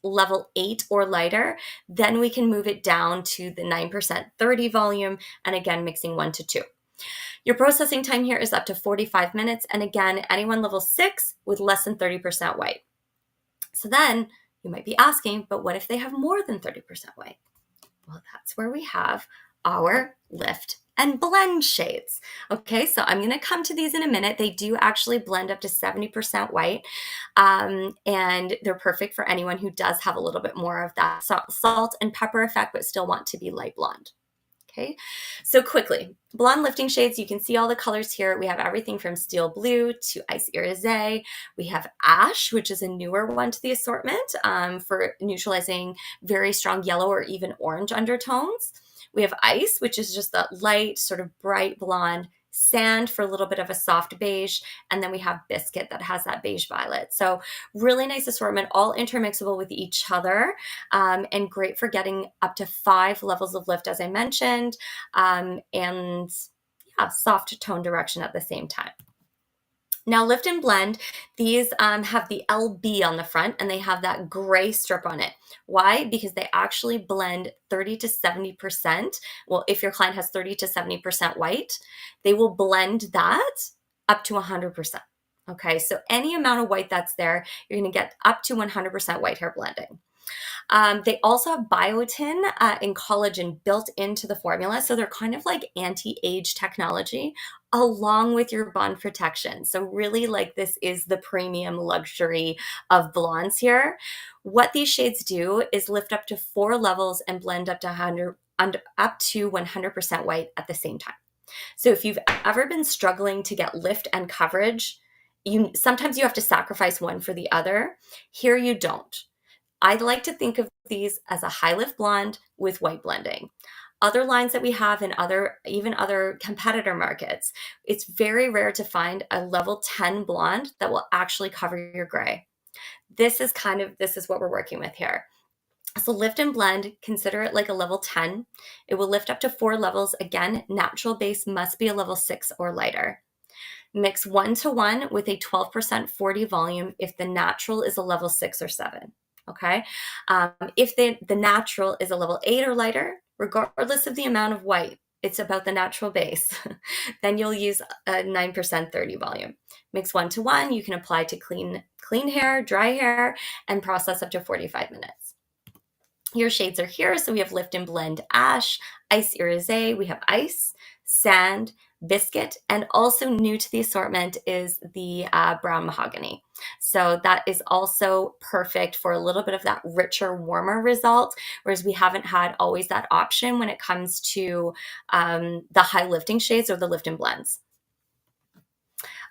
level 8 or lighter, then we can move it down to the 9% 30 volume, and again, mixing 1 to 2. Your processing time here is up to 45 minutes. And again, anyone level 6 with less than 30% white. So then you might be asking, but what if they have more than 30% white? Well, that's where we have our lift and blend shades. Okay, so I'm going to come to these in a minute. They do actually blend up to 70% white, and they're perfect for anyone who does have a little bit more of that salt and pepper effect, but still want to be light blonde. Okay, so quickly, blonde lifting shades, you can see all the colors here. We have everything from steel blue to ice irisé. We have ash, which is a newer one to the assortment for neutralizing very strong yellow or even orange undertones. We have ice, which is just that light, sort of bright blonde. Sand for a little bit of a soft beige, and then we have biscuit that has that beige violet. So really nice assortment, all intermixable with each other, and great for getting up to 5 levels of lift, as I mentioned, and yeah, soft tone direction at the same time. Now, Lift and Blend, these have the LB on the front and they have that gray strip on it. Why? Because they actually blend 30 to 70%. Well, if your client has 30 to 70% white, they will blend that up to 100%. Okay, so any amount of white that's there, you're going to get up to 100% white hair blending. They also have biotin and collagen built into the formula. So they're kind of like anti-age technology along with your bond protection. So really, like, this is the premium luxury of blondes here. What these shades do is lift up to 4 levels and blend up to 100% white at the same time. So if you've ever been struggling to get lift and coverage, sometimes you have to sacrifice one for the other. Here you don't. I'd like to think of these as a high lift blonde with white blending. Other lines that we have in even other competitor markets, it's very rare to find a level 10 blonde that will actually cover your gray. This is what we're working with here. So Lift and Blend, consider it like a level 10. It will lift up to 4 levels. Again, natural base must be a level 6 or lighter. Mix 1-to-1 with a 12% 40 volume if the natural is a level 6 or 7. Okay. If the natural is a level 8 or lighter, regardless of the amount of white, it's about the natural base, then you'll use a 9% 30 volume. Mix 1-to-1, you can apply to clean hair, dry hair, and process up to 45 minutes. Your shades are here. So we have Lift and Blend Ash, Ice Irisé, we have Ice, Sand, Biscuit, and also new to the assortment is the Brown Mahogany. So that is also perfect for a little bit of that richer, warmer result, whereas we haven't had always that option when it comes to the high lifting shades or the Lift and Blends.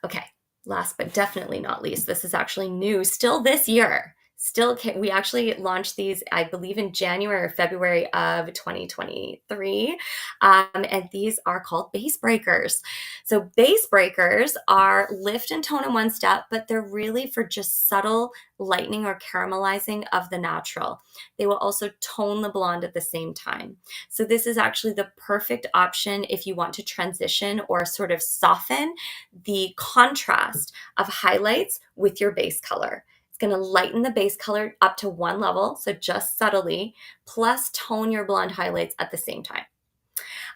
Okay, last but definitely not least, this is actually new still this year. We actually launched these, I believe, in January or February of 2023. And these are called base breakers. So base breakers are lift and tone in one step, but they're really for just subtle lightening or caramelizing of the natural. They will also tone the blonde at the same time. So this is actually the perfect option if you want to transition or sort of soften the contrast of highlights with your base color. Going to lighten the base color up to 1 level, so just subtly, plus tone your blonde highlights at the same time.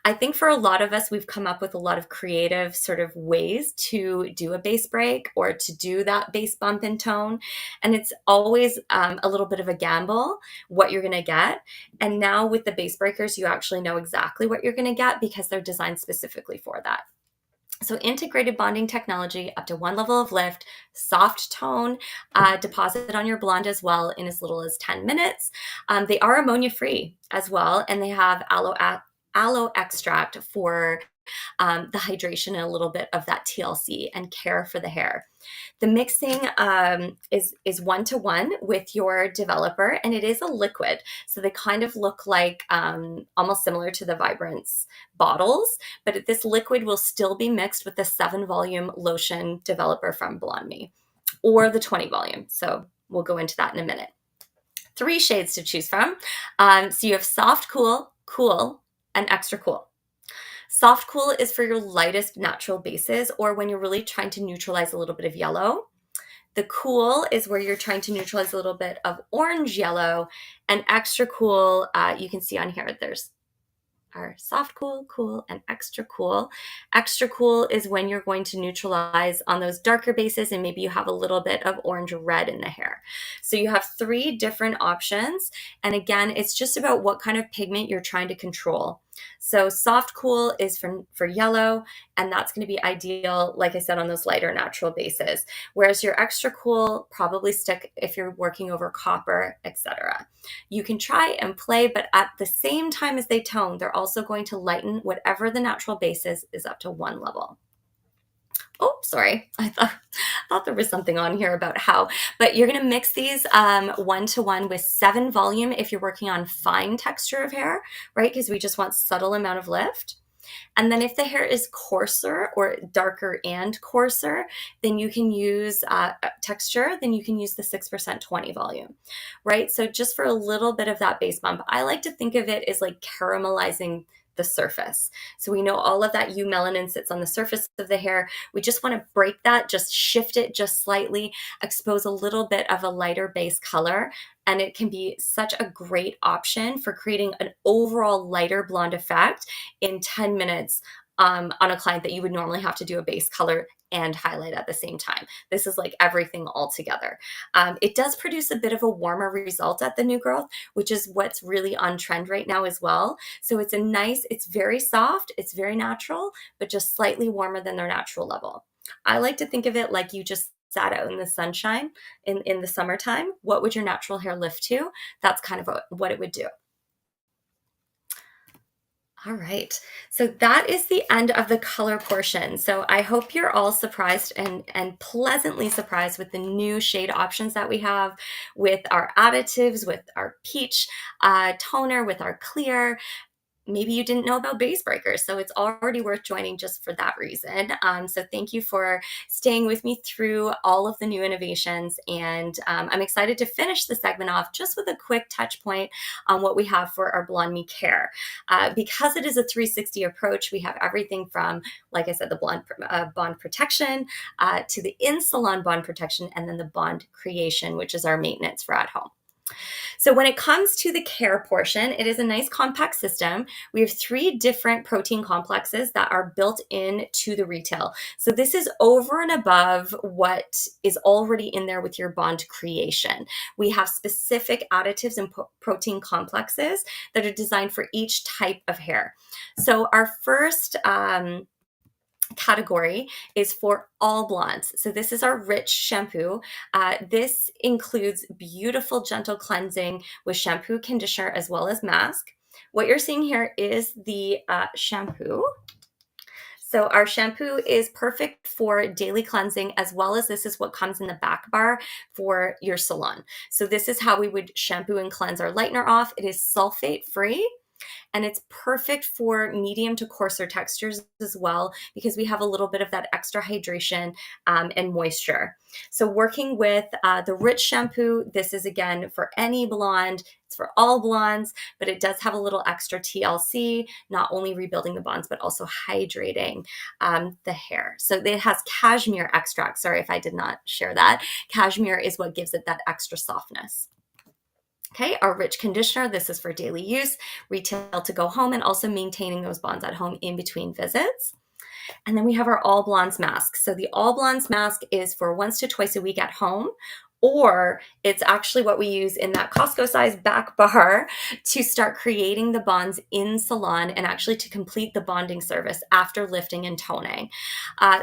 I think for a lot of us, we've come up with a lot of creative sort of ways to do a base break or to do that base bump in tone. And it's always a little bit of a gamble what you're going to get. And now with the base breakers, you actually know exactly what you're going to get because they're designed specifically for that. So integrated bonding technology, up to 1 level of lift, soft tone, deposit on your blonde as well in as little as 10 minutes. They are ammonia free as well, and they have aloe extract for the hydration and a little bit of that TLC and care for the hair. The mixing is 1-to-1 with your developer, and it is a liquid. So they kind of look like almost similar to the Vibrance bottles, but this liquid will still be mixed with the 7 volume lotion developer from BLONDME or the 20 volume. So we'll go into that in a minute. 3 shades to choose from. So you have soft, cool, cool, and extra cool. Soft cool is for your lightest natural bases or when you're really trying to neutralize a little bit of yellow. The cool is where you're trying to neutralize a little bit of orange yellow, and extra cool, you can see on here, there's our soft cool, cool, and extra cool. Extra cool is when you're going to neutralize on those darker bases and maybe you have a little bit of orange red in the hair. So you have 3 different options. And again, it's just about what kind of pigment you're trying to control. So soft cool is for yellow, and that's going to be ideal, like I said, on those lighter natural bases. Whereas your extra cool probably stick if you're working over copper, etc. You can try and play, but at the same time as they tone, they're also going to lighten whatever the natural base is up to one level. Oh, sorry. I thought there was something on here about how, but you're going to mix these 1-to-1 with 7 volume if you're working on fine texture of hair, right? Because we just want subtle amount of lift. And then if the hair is coarser or darker and coarser, then you can use texture, then you can use the 6% 20 volume, right? So just for a little bit of that base bump, I like to think of it as like caramelizing the surface. So we know all of that eumelanin sits on the surface of the hair. We just want to break that, just shift it just slightly, expose a little bit of a lighter base color. And it can be such a great option for creating an overall lighter blonde effect in 10 minutes on a client that you would normally have to do a base color and highlight at the same time. This is like everything all together. It does produce a bit of a warmer result at the new growth, which is what's really on trend right now as well. So it's it's very soft, it's very natural, but just slightly warmer than their natural level. I like to think of it like you just sat out in the sunshine in the summertime. What would your natural hair lift to? That's kind of what it would do. All right. So that is the end of the color portion. So I hope you're all surprised and pleasantly surprised with the new shade options that we have with our additives, with our peach toner, with our clear. Maybe you didn't know about base breakers, so it's already worth joining just for that reason. So thank you for staying with me through all of the new innovations, and I'm excited to finish the segment off just with a quick touch point on what we have for our Blonde Me Care. Because it is a 360 approach, we have everything from, like I said, the bond protection to the in-salon bond protection, and then the bond creation, which is our maintenance for at home. So when it comes to the care portion, it is a nice compact system. We have 3 different protein complexes that are built into the retail. So this is over and above what is already in there with your bond creation. We have specific additives and protein complexes that are designed for each type of hair. So our first category is for all blondes. So this is our rich shampoo. This includes beautiful gentle cleansing with shampoo, conditioner, as well as mask. What you're seeing here is the shampoo. So our shampoo is perfect for daily cleansing, as well as this is what comes in the back bar for your salon. So this is how we would shampoo and cleanse our lightener off. It is sulfate free. And it's perfect for medium to coarser textures as well, because we have a little bit of that extra hydration and moisture. So working with the rich shampoo, this is again for any blonde. It's for all blondes, but it does have a little extra TLC, not only rebuilding the bonds, but also hydrating the hair. So it has cashmere extract. Sorry if I did not share that. Cashmere is what gives it that extra softness. Okay, our rich conditioner, this is for daily use, retail to go home, and also maintaining those bonds at home in between visits. And then we have our All Blondes mask. So the All Blondes mask is for once to twice a week at home, or it's actually what we use in that Costco size back bar to start creating the bonds in salon and actually to complete the bonding service after lifting and toning.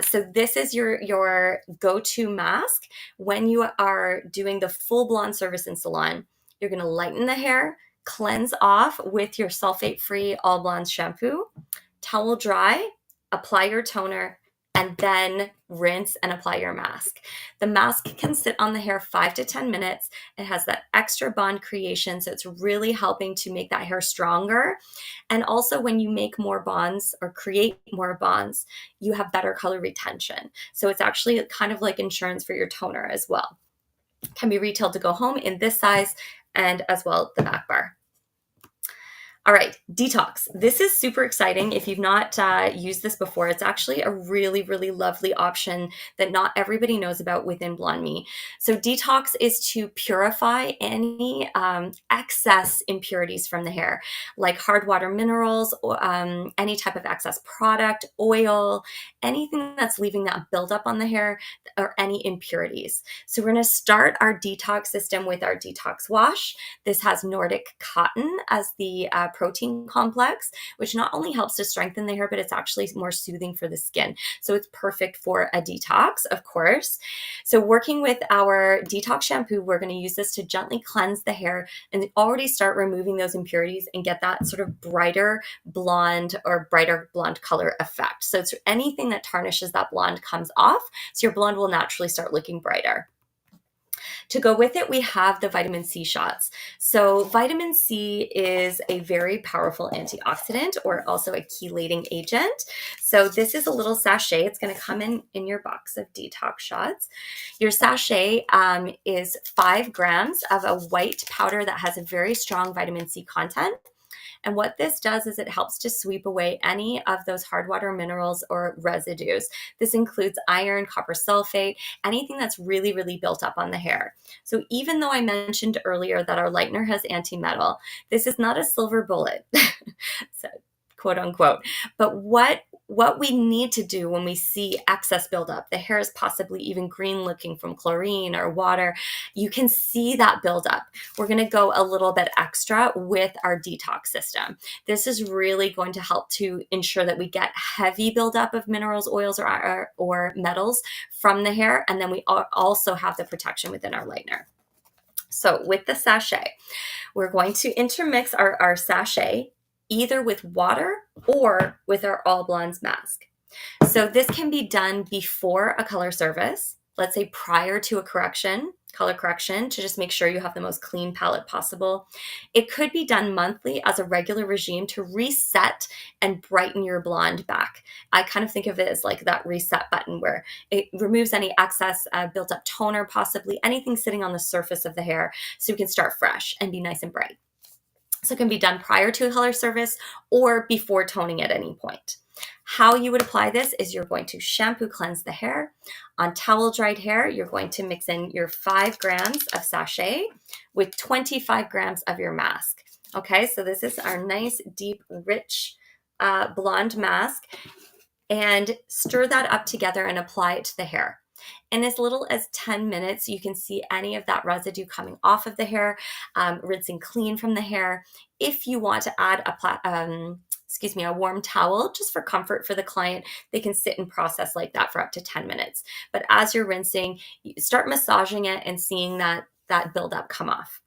So this is your go-to mask when you are doing the full blonde service in salon. You're going to lighten the hair, cleanse off with your sulfate-free All Blondes shampoo, towel dry, apply your toner, and then rinse and apply your mask. The mask can sit on the hair 5 to 10 minutes. It has that extra bond creation, so it's really helping to make that hair stronger. And also when you make more bonds or create more bonds, you have better color retention. So it's actually kind of like insurance for your toner as well. Can be retailed to go home in this size, and as well the back bar. All right, detox. This is super exciting. If you've not used this before, it's actually a really, really lovely option that not everybody knows about within Blonde Me. So detox is to purify any excess impurities from the hair, like hard water minerals, or any type of excess product, oil, anything that's leaving that buildup on the hair, or any impurities. So we're going to start our detox system with our detox wash. This has Nordic cotton as the protein complex, which not only helps to strengthen the hair, but it's actually more soothing for the skin. So it's perfect for a detox, of course. So working with our detox shampoo, we're going to use this to gently cleanse the hair and already start removing those impurities and get that sort of brighter blonde or brighter blonde color effect. So it's anything that tarnishes that blonde comes off, so your blonde will naturally start looking brighter. To go with it, we have the vitamin C shots. So vitamin C is a very powerful antioxidant, or also a chelating agent. So this is a little sachet. It's going to come in your box of detox shots. Your sachet is 5 grams of a white powder that has a very strong vitamin C content. And what this does is it helps to sweep away any of those hard water minerals or residues. This includes iron, copper sulfate, anything that's really, really built up on the hair. So even though I mentioned earlier that our lightener has anti-metal, this is not a silver bullet, so, quote unquote. But what we need to do when we see excess buildup, the hair is possibly even green looking from chlorine or water, you can see that buildup. We're going to go a little bit extra with our detox system. This is really going to help to ensure that we get heavy buildup of minerals, oils, or metals from the hair. And then we also have the protection within our lightener. So with the sachet, we're going to intermix our sachet either with water or with our All Blondes mask. So this can be done before a color service, let's say prior to a color correction, to just make sure you have the most clean palette possible. It could be done monthly as a regular regime to reset and brighten your blonde back. I kind of think of it as like that reset button where it removes any excess built up toner, possibly anything sitting on the surface of the hair, so you can start fresh and be nice and bright. So it can be done prior to a color service or before toning at any point. How you would apply this is you're going to shampoo cleanse the hair. On towel dried hair, you're going to mix in your 5 grams of sachet with 25 grams of your mask. Okay, so this is our nice, deep, rich blonde mask. And stir that up together and apply it to the hair. In as little as 10 minutes, you can see any of that residue coming off of the hair, rinsing clean from the hair. If you want to add a warm towel, just for comfort for the client, they can sit and process like that for up to 10 minutes. But as you're rinsing, you start massaging it and seeing that buildup come off.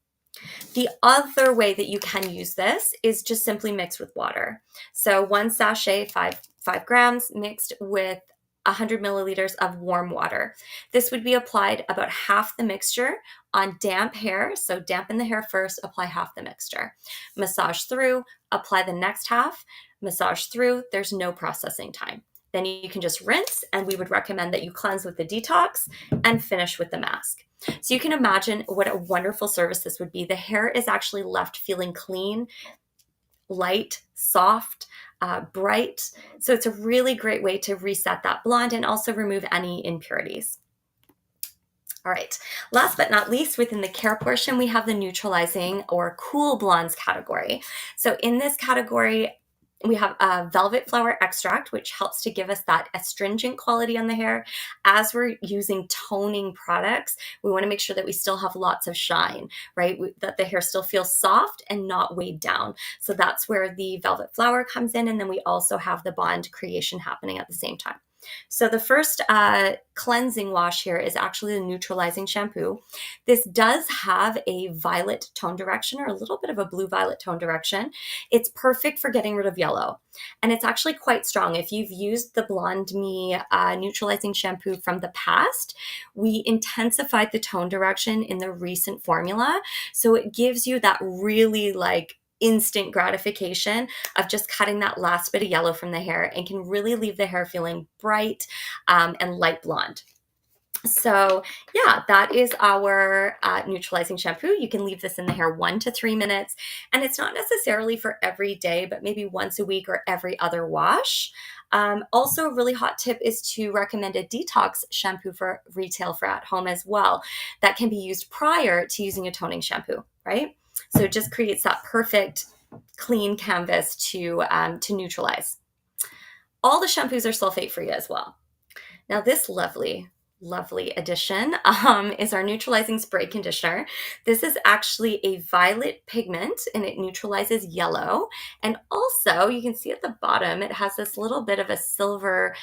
The other way that you can use this is just simply mix with water. So 1 sachet, 5 grams, mixed with 100 milliliters of warm water. This would be applied about half the mixture on damp hair. So dampen the hair first, apply half the mixture. Massage through, apply the next half, massage through. There's no processing time. Then you can just rinse, and we would recommend that you cleanse with the detox and finish with the mask. So you can imagine what a wonderful service this would be. The hair is actually left feeling clean, light, soft, bright. So it's a really great way to reset that blonde and also remove any impurities. All right, last but not least, within the care portion, we have the neutralizing or cool blondes category. So in this category, we have a velvet flower extract, which helps to give us that astringent quality on the hair. As we're using toning products, we want to make sure that we still have lots of shine, right? That the hair still feels soft and not weighed down. So that's where the velvet flower comes in. And then we also have the bond creation happening at the same time. So the first cleansing wash here is actually the neutralizing shampoo. This does have a violet tone direction, or a little bit of a blue-violet tone direction. It's perfect for getting rid of yellow. And it's actually quite strong. If you've used the Blonde Me neutralizing shampoo from the past, we intensified the tone direction in the recent formula. So it gives you that really instant gratification of just cutting that last bit of yellow from the hair, and can really leave the hair feeling bright and light blonde. So yeah, that is our neutralizing shampoo. You can leave this in the hair 1 to 3 minutes, and it's not necessarily for every day, but maybe once a week or every other wash. Also, a really hot tip is to recommend a detox shampoo for retail for at home as well. That can be used prior to using a toning shampoo, right? So it just creates that perfect clean canvas to neutralize. All the shampoos are sulfate free as well. Now this lovely lovely addition is our neutralizing spray conditioner. This is actually a violet pigment and it neutralizes yellow. And also you can see at the bottom, it has this little bit of a silver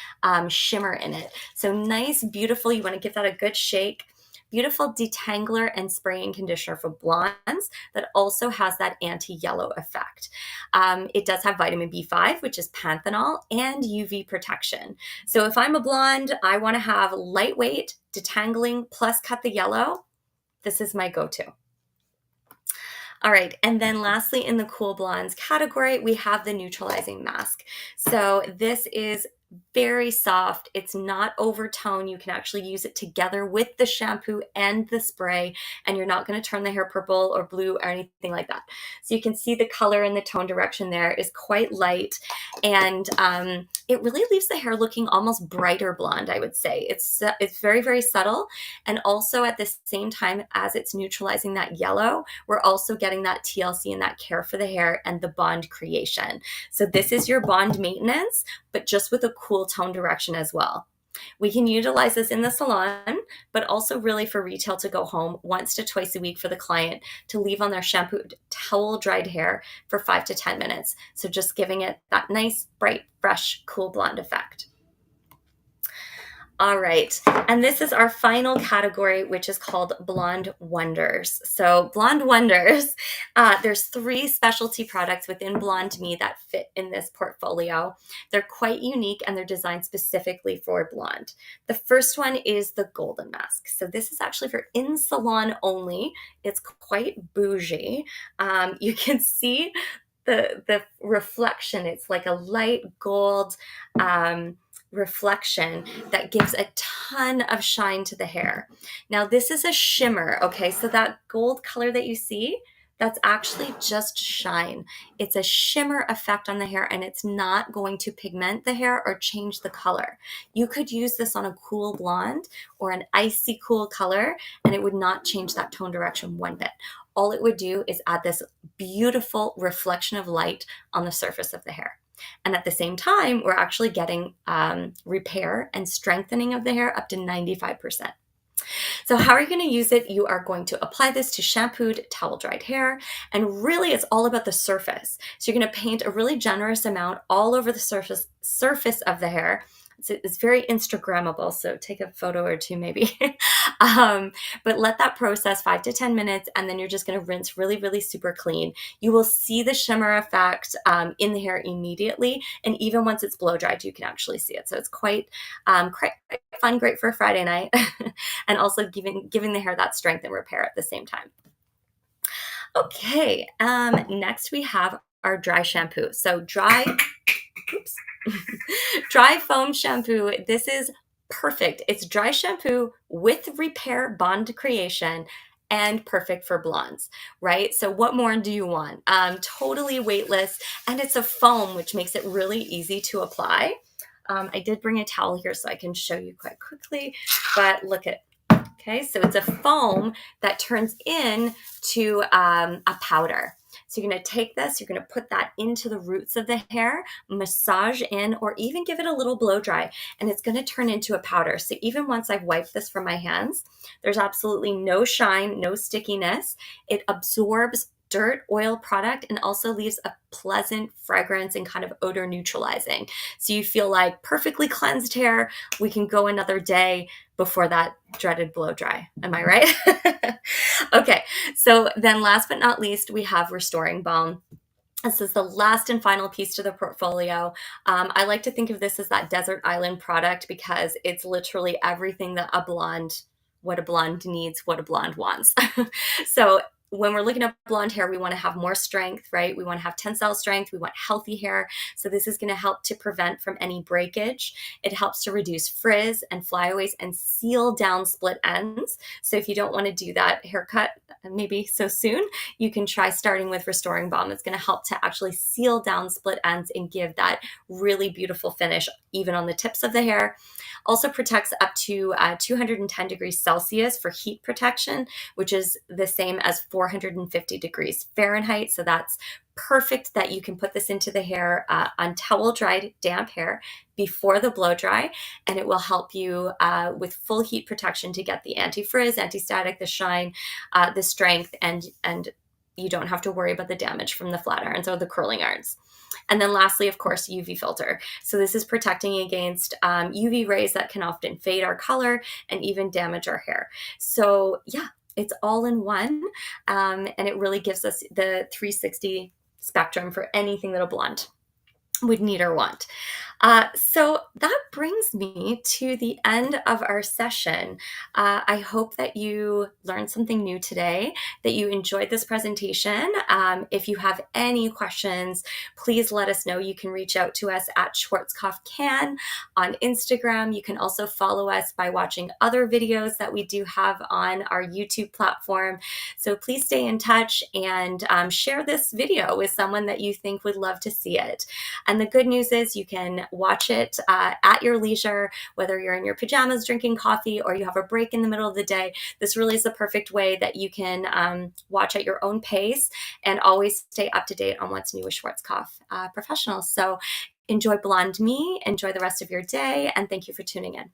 shimmer in it. So nice, beautiful. You want to give that a good shake. Beautiful detangler and spraying conditioner for blondes that also has that anti-yellow effect. It does have vitamin B5, which is panthenol, and UV protection. So if I'm a blonde, I want to have lightweight detangling plus cut the yellow. This is my go-to. All right, and then lastly in the cool blondes category, we have the neutralizing mask. So this is very soft. It's not overtone. You can actually use it together with the shampoo and the spray, and you're not going to turn the hair purple or blue or anything like that. So you can see the color and the tone direction there is quite light, and it really leaves the hair looking almost brighter blonde, I would say. It's very, very subtle, and also at the same time as it's neutralizing that yellow, we're also getting that TLC and that care for the hair and the bond creation. So this is your bond maintenance, but just with a cool tone direction as well. We can utilize this in the salon, but also really for retail to go home once to twice a week for the client to leave on their shampooed, towel dried hair for 5 to 10 minutes. So just giving it that nice, bright, fresh, cool blonde effect. All right, and this is our final category, which is called Blonde Wonders. So Blonde Wonders, there's 3 specialty products within Blonde Me that fit in this portfolio. They're quite unique and they're designed specifically for blonde. The first one is the Golden Mask. So this is actually for in-salon only. It's quite bougie. You can see the reflection. It's like a light gold reflection that gives a ton of shine to the hair. Now this is a shimmer, okay? So that gold color that you see, that's actually just shine. It's a shimmer effect on the hair and it's not going to pigment the hair or change the color. You could use this on a cool blonde or an icy cool color and it would not change that tone direction one bit. All it would do is add this beautiful reflection of light on the surface of the hair. And at the same time, we're actually getting repair and strengthening of the hair up to 95%. So how are you going to use it? You are going to apply this to shampooed, towel dried hair. And really, it's all about the surface. So you're going to paint a really generous amount all over the surface of the hair. It's very Instagrammable, so take a photo or two maybe. But let that process 5 to 10 minutes, and then you're just going to rinse really, really super clean. You will see the shimmer effect in the hair immediately, and even once it's blow dried, you can actually see it. So it's quite fun, great for a Friday night, and also giving the hair that strength and repair at the same time. Okay, next we have our dry shampoo. So dry foam shampoo. This is perfect. It's dry shampoo with repair bond creation and perfect for blondes, right? So what more do you want? Totally weightless, and it's a foam, which makes it really easy to apply. I did bring a towel here so I can show you quite quickly, but look at, okay, so it's a foam that turns into a powder. So you're going to take this, you're going to put that into the roots of the hair, massage in, or even give it a little blow dry, and it's going to turn into a powder. So even once I've wiped this from my hands, there's absolutely no shine, no stickiness. It absorbs dirt, oil product, and also leaves a pleasant fragrance and kind of odor neutralizing. So you feel like perfectly cleansed hair. We can go another day before that dreaded blow dry. Am I right? Okay, so then last but not least, we have Restoring Balm. This is the last and final piece to the portfolio. I like to think of this as that desert island product because it's literally everything that what a blonde needs, what a blonde wants. So when we're looking at blonde hair, we want to have more strength, right? We want to have tensile strength. We want healthy hair. So this is going to help to prevent from any breakage. It helps to reduce frizz and flyaways and seal down split ends. So if you don't want to do that haircut maybe so soon, you can try starting with Restoring Balm. It's going to help to actually seal down split ends and give that really beautiful finish even on the tips of the hair. Also protects up to 210 degrees Celsius for heat protection, which is the same as 4 450 degrees Fahrenheit. So that's perfect that you can put this into the hair on towel dried damp hair before the blow dry, and it will help you with full heat protection to get the anti-frizz, anti-static, the shine, the strength, and you don't have to worry about the damage from the flat irons or the curling irons. And then lastly, of course, UV filter. So this is protecting against UV rays that can often fade our color and even damage our hair. So yeah, it's all in one, and it really gives us the 360 spectrum for anything that a blonde would need or want. So that brings me to the end of our session. I hope that you learned something new today, that you enjoyed this presentation. If you have any questions, please let us know. You can reach out to us at SchwarzkopfCan on Instagram. You can also follow us by watching other videos that we do have on our YouTube platform. So please stay in touch and share this video with someone that you think would love to see it. And the good news is you can watch it at your leisure, whether you're in your pajamas drinking coffee or you have a break in the middle of the day. This really is the perfect way that you can watch at your own pace and always stay up to date on what's new with Schwarzkopf professionals. So enjoy Blonde Me, enjoy the rest of your day, and thank you for tuning in.